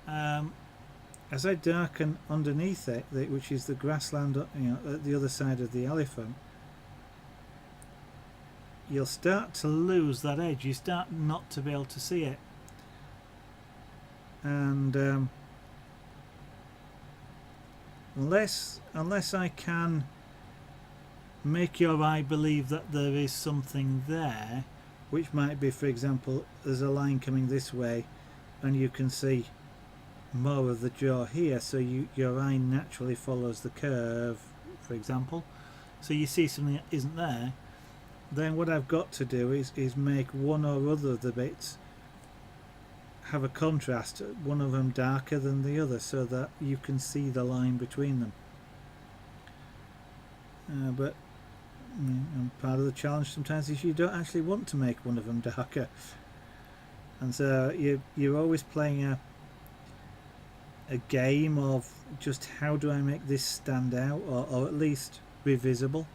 as I darken underneath it, which is the grassland at the other side of the elephant, you'll start to lose that edge. You start not to be able to see it, and unless I can make your eye believe that there is something there, which might be, for example, there's a line coming this way and you can see more of the jaw here, so your eye naturally follows the curve, for example, so you see something that isn't there, then what I've got to do is make one or other of the bits have a contrast, one of them darker than the other, so that you can see the line between them. But part of the challenge sometimes is you don't actually want to make one of them darker, and so you're always playing a game of just how do I make this stand out, or at least be visible.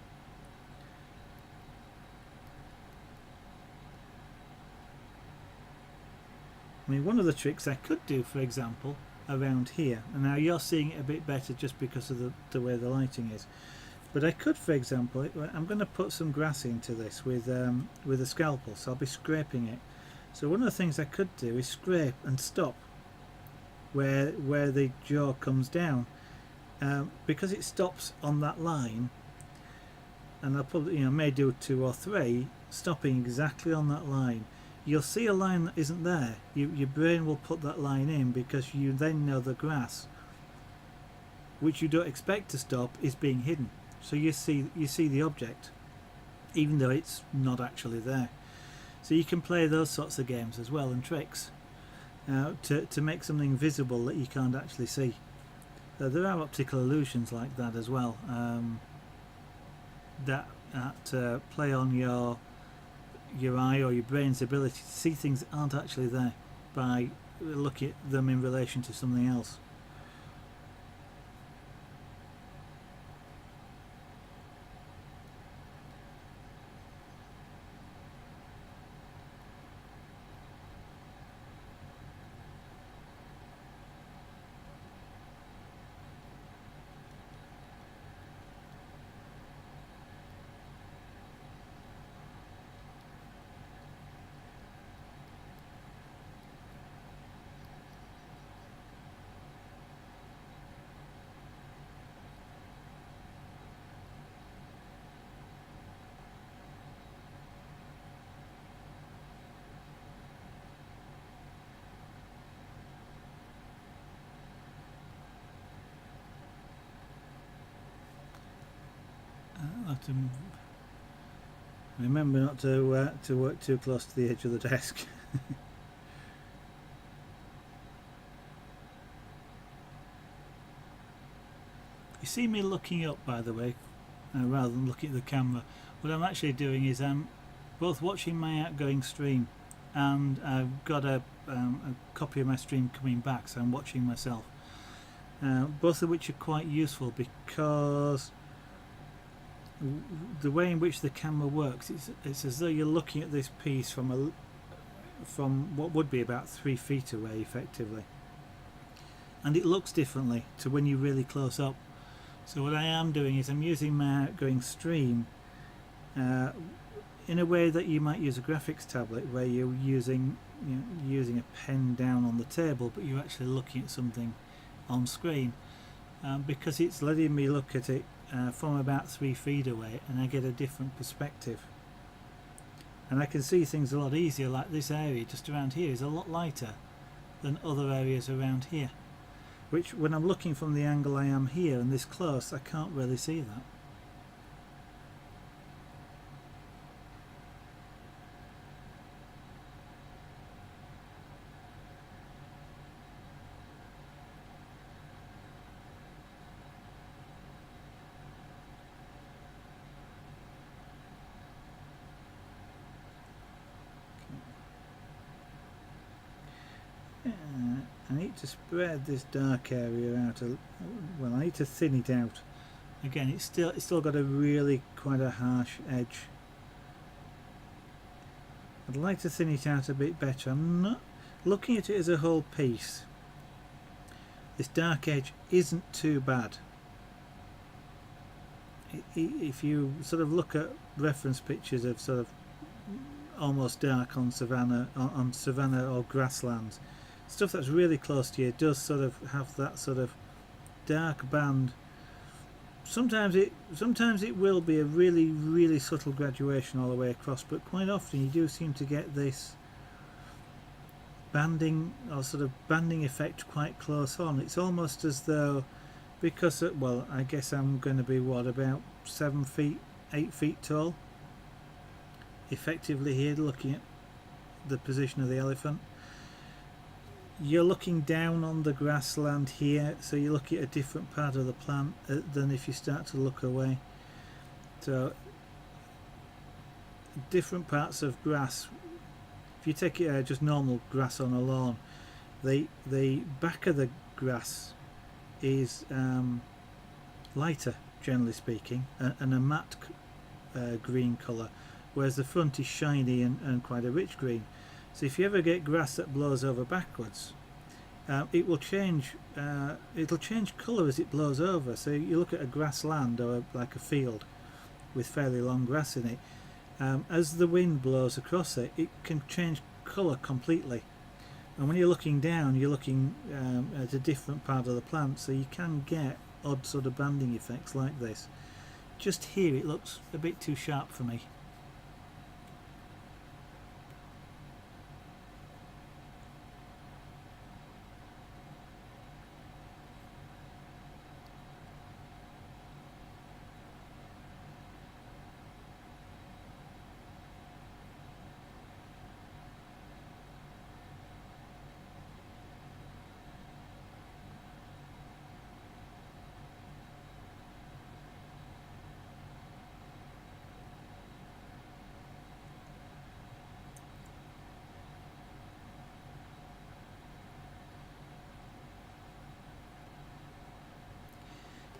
I mean, one of the tricks I could do, for example, around here, and now you're seeing it a bit better just because of the way the lighting is, but I could, for example, I'm going to put some grass into this with a scalpel, so I'll be scraping it. So one of the things I could do is scrape and stop where the jaw comes down, because it stops on that line, and I'll probably may do 2 or 3 stopping exactly on that line. You'll see a line that isn't there. Your brain will put that line in, because you then know the grass, which you don't expect to stop, is being hidden. So you see the object, even though it's not actually there. So you can play those sorts of games as well, and tricks, to make something visible that you can't actually see. There are optical illusions like that as well, that play on your eye or your brain's ability to see things that aren't actually there by looking at them in relation to something else. have to remember not to work too close to the edge of the desk. You see me looking up, by the way, rather than looking at the camera. What I'm actually doing is I'm both watching my outgoing stream, and I've got a copy of my stream coming back, so I'm watching myself. Both of which are quite useful, because the way in which the camera works, it's as though you're looking at this piece from what would be about 3 feet away, effectively, and it looks differently to when you're really close up. So what I am doing is I'm using my outgoing stream in a way that you might use a graphics tablet, where you're using a pen down on the table, but you're actually looking at something on screen, because it's letting me look at it from about 3 feet away, and I get a different perspective, and I can see things a lot easier. Like this area just around here is a lot lighter than other areas around here, which when I'm looking from the angle I am here and this close, I can't really see that. I need to spread this dark area out. Well, I need to thin it out. Again, it's still got a really quite a harsh edge. I'd like to thin it out a bit better. I'm not looking at it as a whole piece. This dark edge isn't too bad. If you sort of look at reference pictures of sort of almost dark on savanna or grasslands, stuff that's really close to you does sort of have that sort of dark band. Sometimes it will be a really subtle graduation all the way across, but quite often you do seem to get this banding or sort of banding effect quite close on. It's almost as though, because well, I guess I'm going to be what, about 7 feet, 8 feet tall, effectively here, looking at the position of the elephant. You're looking down on the grassland here, so you look at a different part of the plant than if you start to look away. So different parts of grass, if you take it just normal grass on a lawn, the back of the grass is lighter, generally speaking, and a matte green colour, whereas the front is shiny and quite a rich green. So if you ever get grass that blows over backwards, it will change. It'll change colour as it blows over. So you look at a grassland or like a field with fairly long grass in it. As the wind blows across it, it can change colour completely. And when you're looking down, you're looking at a different part of the plant, so you can get odd sort of banding effects like this. Just here, it looks a bit too sharp for me.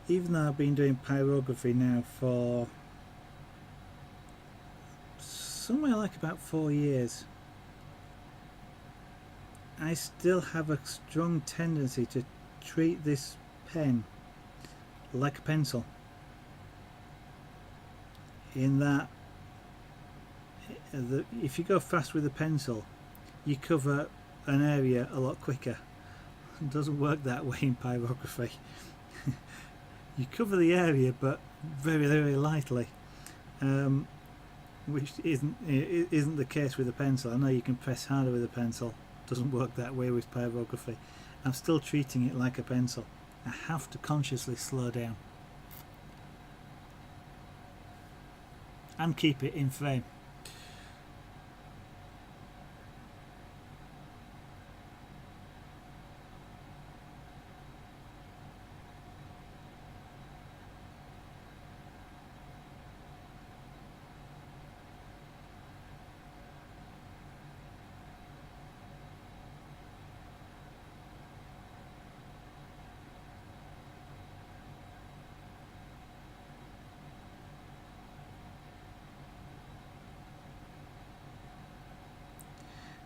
Even though I've been doing pyrography now for somewhere like about 4 years, I still have a strong tendency to treat this pen like a pencil, in that if you go fast with a pencil, you cover an area a lot quicker. It doesn't work that way in pyrography. You cover the area, but very lightly, which isn't the case with a pencil. I know you can press harder with a pencil. It doesn't work that way with pyrography. I'm still treating it like a pencil. I have to consciously slow down. and keep it in frame.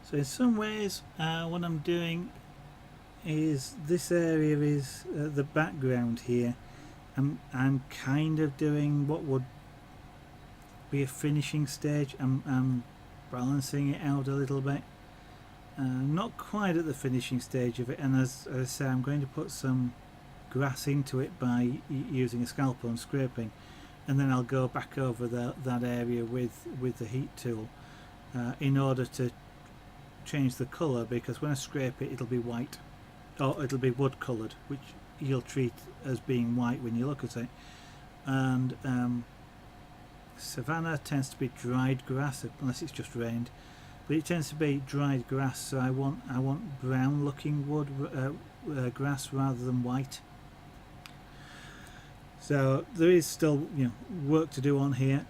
So in some ways what I'm doing is this area is the background here. I'm kind of doing what would be a finishing stage. I'm balancing it out a little bit. Not quite at the finishing stage of it, and as I say, I'm going to put some grass into it by using a scalpel and scraping, and then I'll go back over that area with the heat tool in order to change the colour, because when I scrape it, it'll be white, or it'll be wood coloured, which you'll treat as being white when you look at it. And savanna tends to be dried grass, unless it's just rained, but it tends to be dried grass, so I want brown looking wood grass rather than white. So there is still, you know, work to do on here.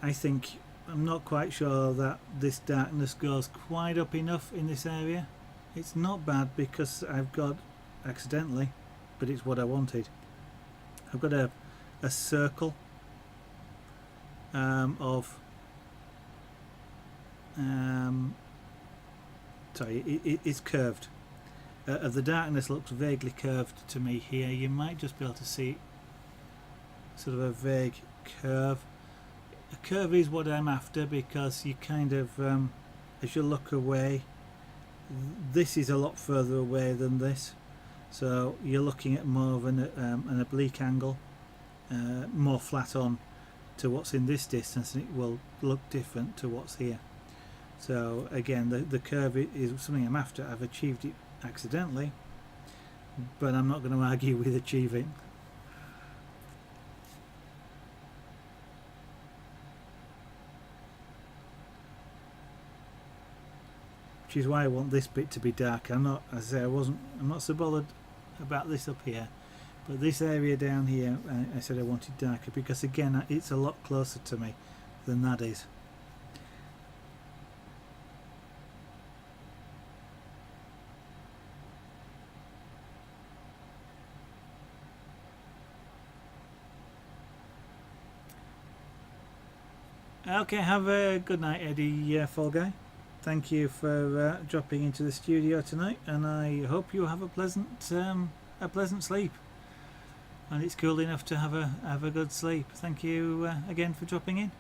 I'm not quite sure that this darkness goes quite up enough in this area. It's not bad because I've got, accidentally, but it's what I wanted, I've got a circle of sorry, it's curved. The darkness looks vaguely curved to me here. You might just be able to see sort of a vague curve. A curve is what I'm after, because you kind of, as you look away, this is a lot further away than this, so you're looking at more of an oblique angle, more flat on to what's in this distance, and it will look different to what's here. So again, the curve is something I'm after. I've achieved it accidentally, but I'm not going to argue with achieving. Which is why I want this bit to be dark. I'm not so bothered about this up here, but this area down here, I said I wanted darker, because again, it's a lot closer to me than that is. Okay, have a good night, Eddie Fall Guy. Thank you for dropping into the studio tonight, and I hope you have a pleasant sleep, and it's cool enough to have a good sleep. Thank you again for dropping in.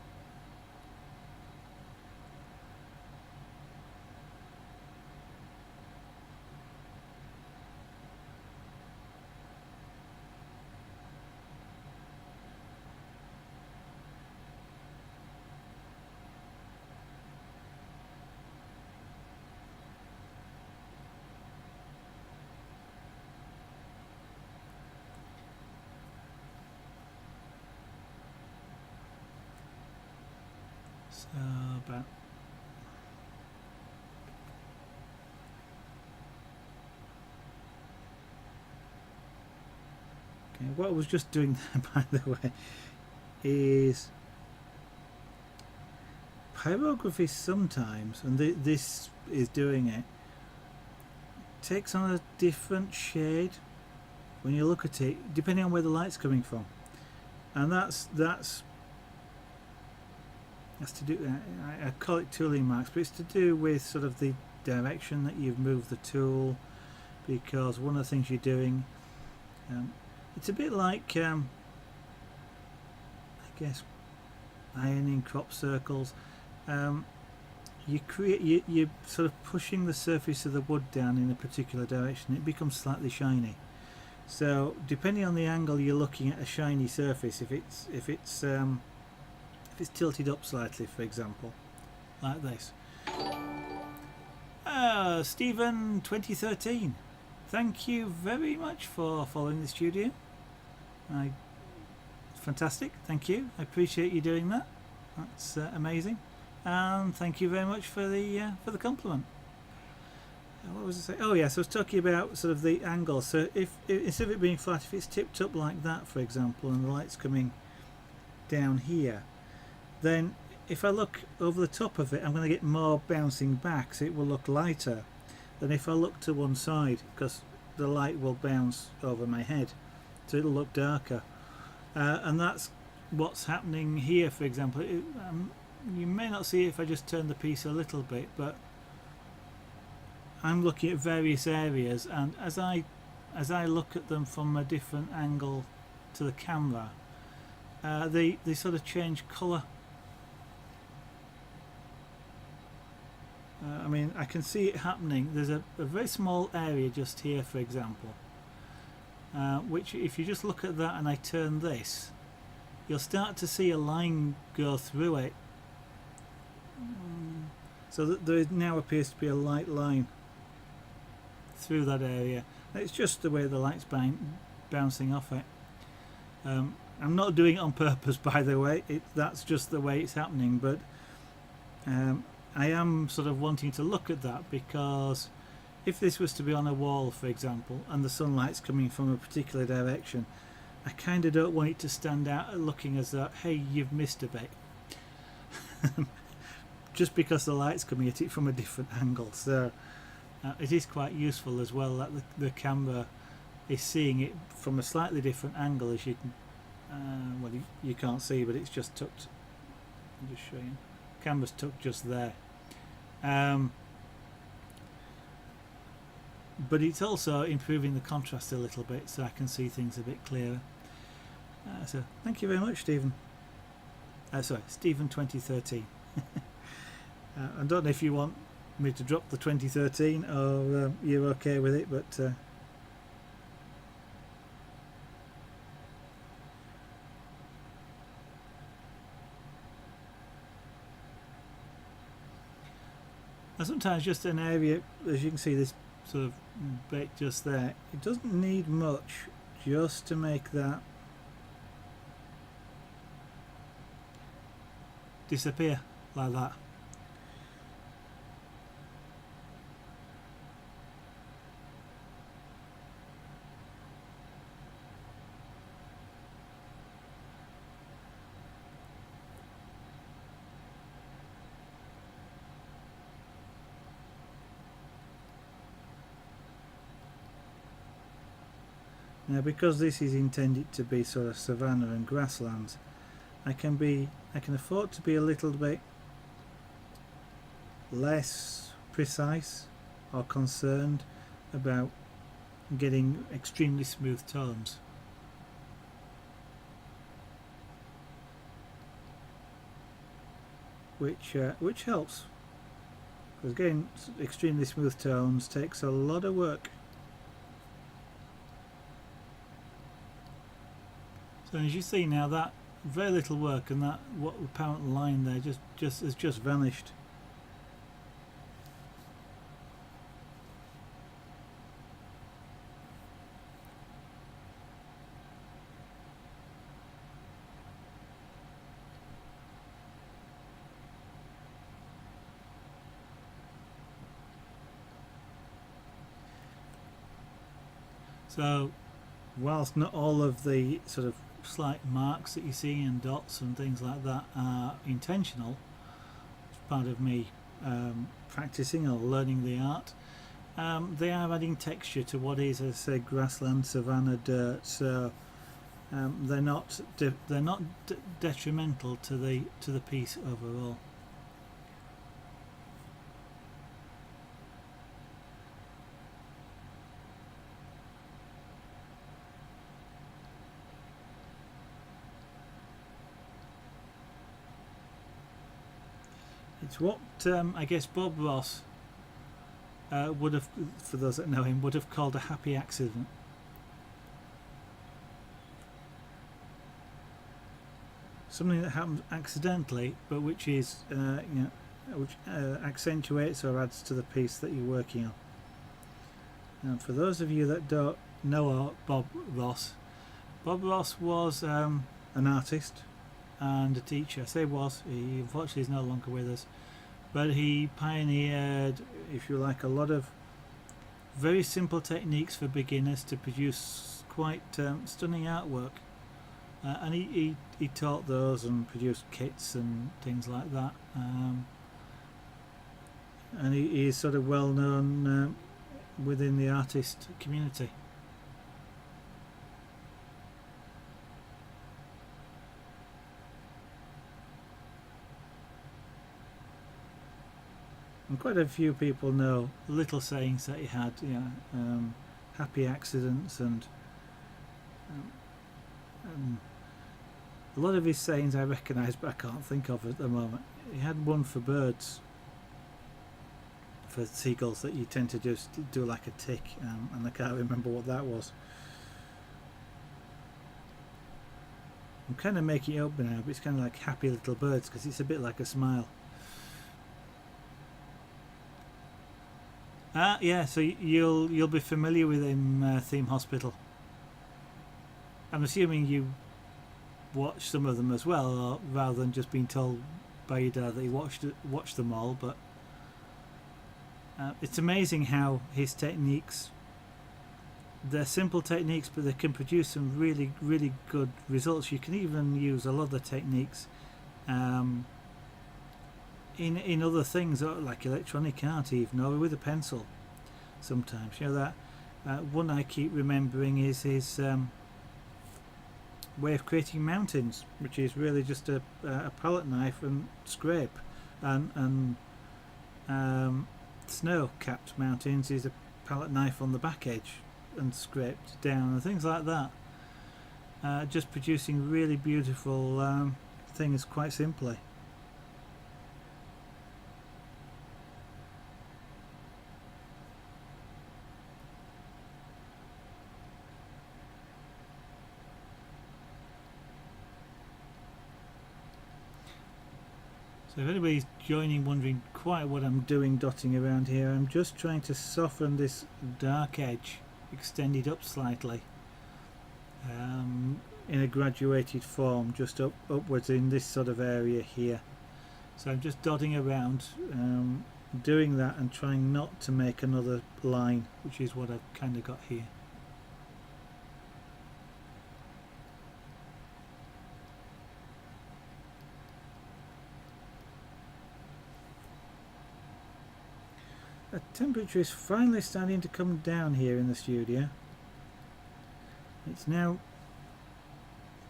So about okay, what I was just doing there, by the way, is pyrography sometimes, and this is doing it, takes on a different shade when you look at it, depending on where the light's coming from, and that's to do, I call it tooling marks, but it's to do with sort of the direction that you've moved the tool, because one of the things you're doing, it's a bit like I guess ironing crop circles. You're sort of pushing the surface of the wood down in a particular direction. It becomes slightly shiny, so depending on the angle you're looking at a shiny surface, if it's tilted up slightly, for example, like this. Stephen 2013, thank you very much for following the studio. Fantastic, thank you. I appreciate you doing that. That's amazing, and thank you very much for the compliment. What was I saying? Oh yes, I was talking about sort of the angle. So if instead of it being flat, if it's tipped up like that, for example, and the light's coming down here, then if I look over the top of it, I'm going to get more bouncing back, so it will look lighter than if I look to one side, because the light will bounce over my head, so it'll look darker. And that's what's happening here, for example. You may not see it if I just turn the piece a little bit, but I'm looking at various areas, and as I look at them from a different angle to the camera, they sort of change colour. I mean, I can see it happening. There's a very small area just here, for example, which if you just look at that and I turn this, you'll start to see a line go through it. So that there now appears to be a light line through that area. It's just the way the light's bouncing off it. I'm not doing it on purpose, by the way. That's just the way it's happening, but I am sort of wanting to look at that, because if this was to be on a wall, for example, and the sunlight's coming from a particular direction, I kind of don't want it to stand out looking as though, hey, you've missed a bit. Just because the light's coming at it from a different angle. So it is quite useful as well that the camera is seeing it from a slightly different angle, as you can well, you can't see, but it's just tucked. I'll just show you. Camera's tucked just there. But it's also improving the contrast a little bit, so I can see things a bit clearer. So thank you very much, Stephen. Sorry, Stephen 2013. I don't know if you want me to drop the 2013 or you're okay with it, but sometimes just an area, as you can see, this sort of bit just there, it doesn't need much just to make that disappear like that. Now, because this is intended to be sort of savanna and grasslands, I can afford to be a little bit less precise or concerned about getting extremely smooth tones. Which helps, because again, extremely smooth tones takes a lot of work. So as you see now, that very little work, and that what apparent line there has just vanished. So whilst not all of the sort of slight marks that you see and dots and things like that are intentional, it's part of me practicing or learning the art, they are adding texture to what is, as I say, grassland, savanna, dirt. So they're not detrimental to the piece overall. It's what I guess Bob Ross would have, for those that know him, would have called a happy accident. Something that happens accidentally, but which is which accentuates or adds to the piece that you're working on. And for those of you that don't know Bob Ross was an artist, and a teacher. I say was, he unfortunately is no longer with us, but he pioneered, if you like, a lot of very simple techniques for beginners to produce quite stunning artwork. And he taught those and produced kits and things like that. And he is sort of well known within the artist community. And quite a few people know little sayings that he had, happy accidents, and a lot of his sayings I recognise, but I can't think of at the moment. He had one for birds, for seagulls, that you tend to just do like a tick, and I can't remember what that was. I'm kind of making it up now, but it's kind of like happy little birds, because it's a bit like a smile. Yeah, so you'll be familiar with him, Theme Hospital. I'm assuming you watched some of them as well, or rather than just being told by your dad that he watched them all. But it's amazing how his techniques, they're simple techniques, but they can produce some really, really good results. You can even use a lot of the techniques in other things, like electronic art even, or with a pencil sometimes. That one I keep remembering is his way of creating mountains, which is really just a palette knife and scrape, and snow-capped mountains is a palette knife on the back edge and scraped down, and things like that. Just producing really beautiful things quite simply. So if anybody's joining, wondering quite what I'm doing dotting around here, I'm just trying to soften this dark edge, extend it up slightly, in a graduated form, just upwards in this sort of area here. So I'm just dotting around, doing that and trying not to make another line, which is what I've kind of got here. The temperature is finally starting to come down here in the studio. It's now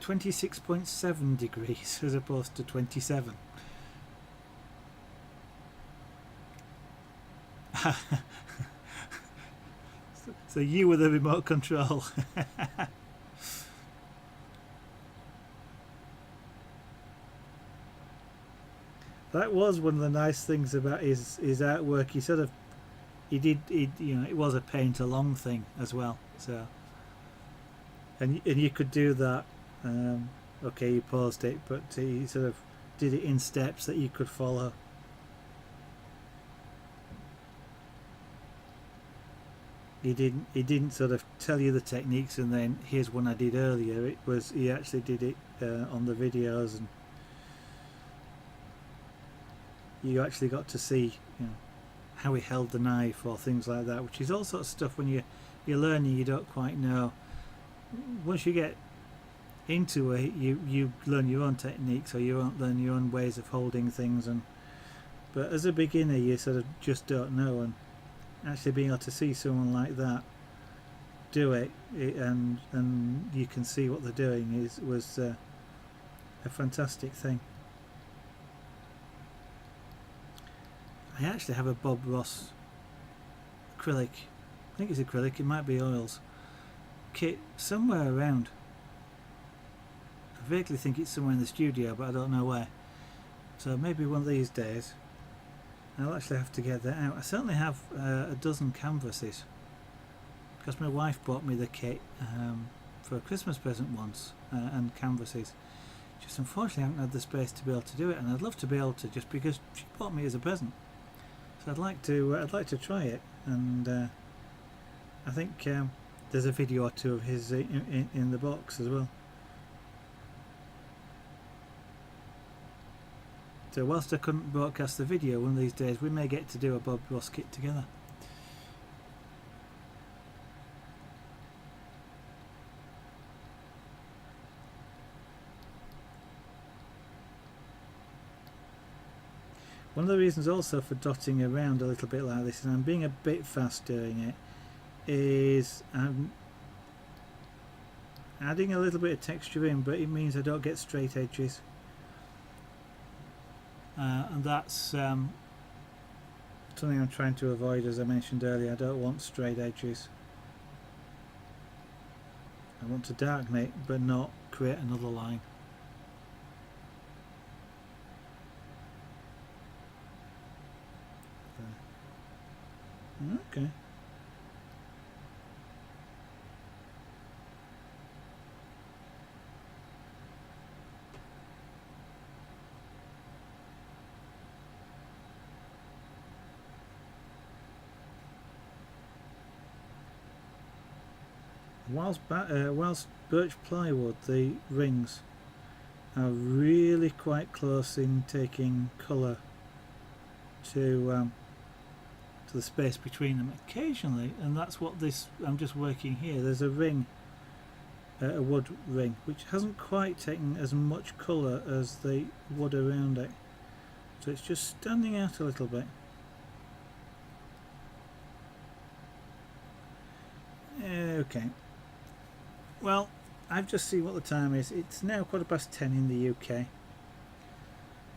26.7 degrees as opposed to 27. So you were the remote control. That was one of the nice things about his artwork. It was a paint along thing as well. So, and you could do that. Okay, you paused it, but he sort of did it in steps that you could follow. He didn't sort of tell you the techniques and then here's one I did earlier. He actually did it on the videos, and you actually got to see how he held the knife or things like that, which is all sorts of stuff when you're learning you don't quite know. Once you get into it, you learn your own techniques, or you learn your own ways of holding things, but as a beginner you sort of just don't know, and actually being able to see someone like that do it and you can see what they're doing was a fantastic thing. I actually have a Bob Ross acrylic, I think it's acrylic, it might be oils, kit somewhere around. I vaguely think it's somewhere in the studio, but I don't know where. So maybe one of these days I'll actually have to get that out. I certainly have a dozen canvases, because my wife bought me the kit for a Christmas present once, and canvases. Just unfortunately I haven't had the space to be able to do it, and I'd love to be able to, just because she bought me as a present. So I'd like to try it, and I think there's a video or two of his in the box as well. So whilst I couldn't broadcast the video, one of these days we may get to do a Bob Ross kit together. One of the reasons also for dotting around a little bit like this, and I'm being a bit fast doing it, is I'm adding a little bit of texture in, but it means I don't get straight edges. And that's something I'm trying to avoid. As I mentioned earlier, I don't want straight edges. I want to darken it but not create another line. Okay. Whilst birch plywood, the rings are really quite close in taking colour to the space between them occasionally, and that's what this, I'm just working here, there's a ring, a wood ring, which hasn't quite taken as much colour as the wood around it, so it's just standing out a little bit. Okay, well, I've just seen what the time is. It's now 10:15 in the UK,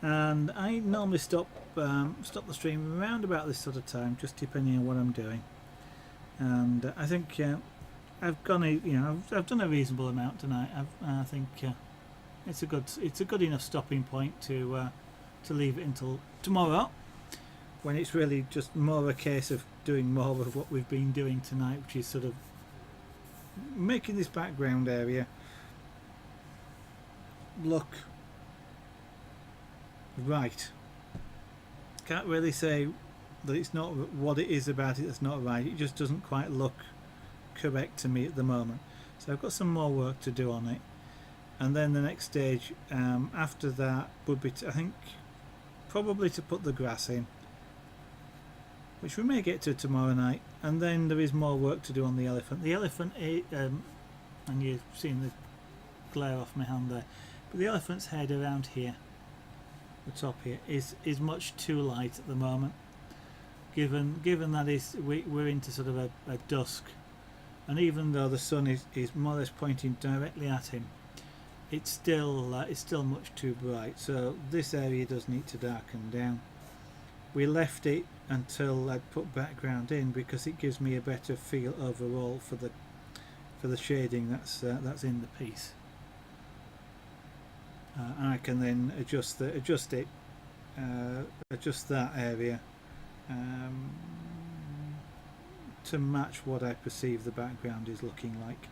and I normally stop the stream around about this sort of time, just depending on what I'm doing. And I think I've gone, I've done a reasonable amount tonight. I think it's a good enough stopping point to leave it until tomorrow, when it's really just more a case of doing more of what we've been doing tonight, which is sort of making this background area look right. Can't really say that it's not what it is about it that's not right. It just doesn't quite look correct to me at the moment. So I've got some more work to do on it, and then the next stage after that would be I think probably to put the grass in, which we may get to tomorrow night, and then there is more work to do on the elephant. The elephant, and you've seen the glare off my hand there, but the elephant's head around here, the top here, is much too light at the moment. Given that we're into sort of a dusk, and even though the sun is more or less pointing directly at him, it's still much too bright. So this area does need to darken down. We left it until I'd put background in because it gives me a better feel overall for the shading that's in the piece. And I can then adjust that area to match what I perceive the background is looking like.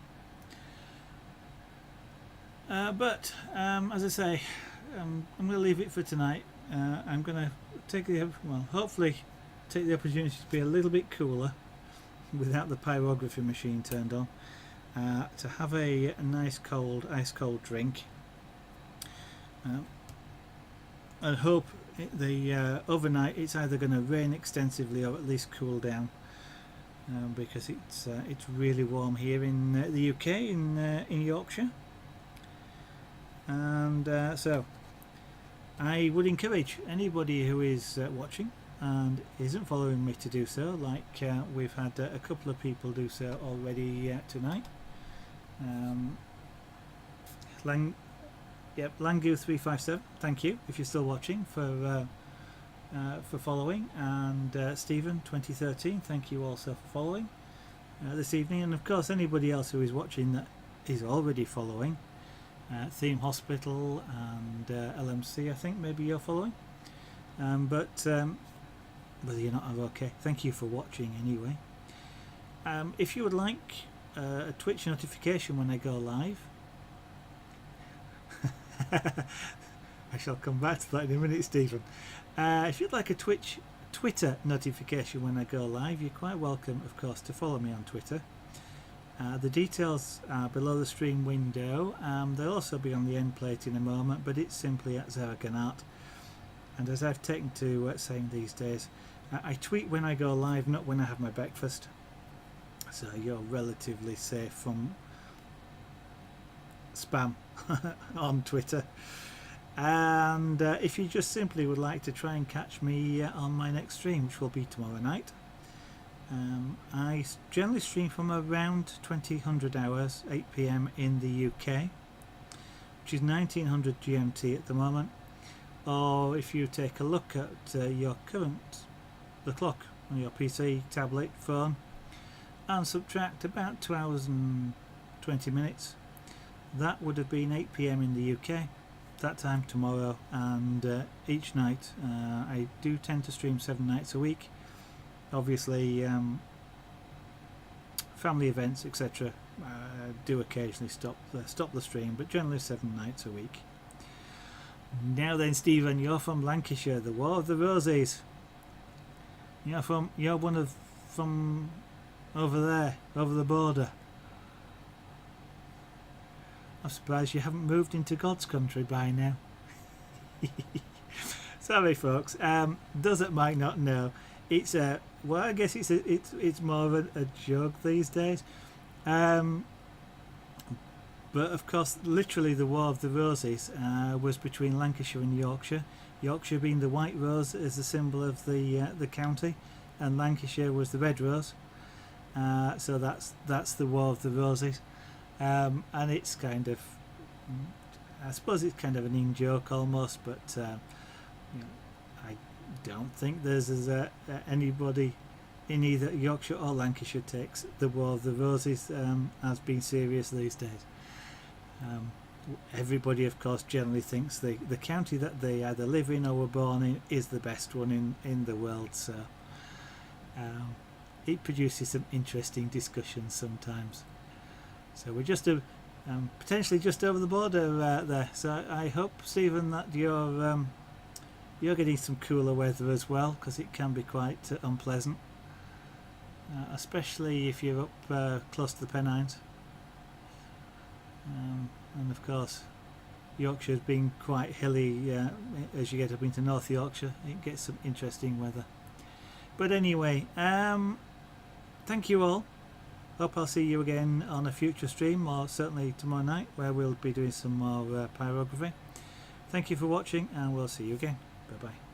But as I say, I'm going to leave it for tonight. I'm going to hopefully take the opportunity to be a little bit cooler without the pyrography machine turned on, to have a nice ice cold drink, and hope overnight it's either going to rain extensively or at least cool down, because it's really warm here in the UK, in Yorkshire. And so I would encourage anybody who is watching and isn't following me to do so, like we've had a couple of people do so already tonight. Langu357, thank you if you're still watching for following, and Stephen2013, thank you also for following this evening, and of course anybody else who is watching that is already following. Theme Hospital and LMC, I think maybe you're following, but whether you're not, okay, thank you for watching anyway. If you would like a Twitch notification when I go live, I shall come back to that in a minute, Stephen. If you'd like a Twitter notification when I go live, you're quite welcome, of course, to follow me on Twitter. The details are below the stream window. They'll also be on the end plate in a moment, but it's simply at Zaraganart. And as I've taken to saying these days, I tweet when I go live, not when I have my breakfast. So you're relatively safe from spam on Twitter. And if you just simply would like to try and catch me on my next stream, which will be tomorrow night, I generally stream from around 2000 hours, 8 PM in the UK, which is 1900 GMT at the moment. Or if you take a look at the clock on your PC, tablet, phone, and subtract about 2 hours and 20 minutes, that would have been 8 PM in the UK that time tomorrow. And each night I do tend to stream 7 nights a week. Obviously family events, etc., do occasionally stop the stream, but generally 7 nights a week. Now then, Stephen, you're from Lancashire, the War of the Roses. You're one of from over there, over the border. I'm surprised you haven't moved into God's country by now. Sorry, folks. Those that might not know, it's well, I guess it's more of a joke these days. But of course, literally, the War of the Roses was between Lancashire and Yorkshire. Yorkshire being the white rose as a symbol of the county, and Lancashire was the red rose. So that's the War of the Roses. And it's kind of, I suppose it's kind of an in-joke almost, but I don't think there's anybody in either Yorkshire or Lancashire takes the War of the Roses as being serious these days. Everybody, of course, generally thinks the county that they either live in or were born in is the best one in the world, so it produces some interesting discussions sometimes. So we're just potentially just over the border there. So I hope, Stephen, that you're getting some cooler weather as well, because it can be quite unpleasant, especially if you're up close to the Pennines. And of course, Yorkshire's been quite hilly as you get up into North Yorkshire. It gets some interesting weather. But anyway, thank you all. Hope I'll see you again on a future stream, or certainly tomorrow night, where we'll be doing some more pyrography. Thank you for watching, and we'll see you again. Bye bye.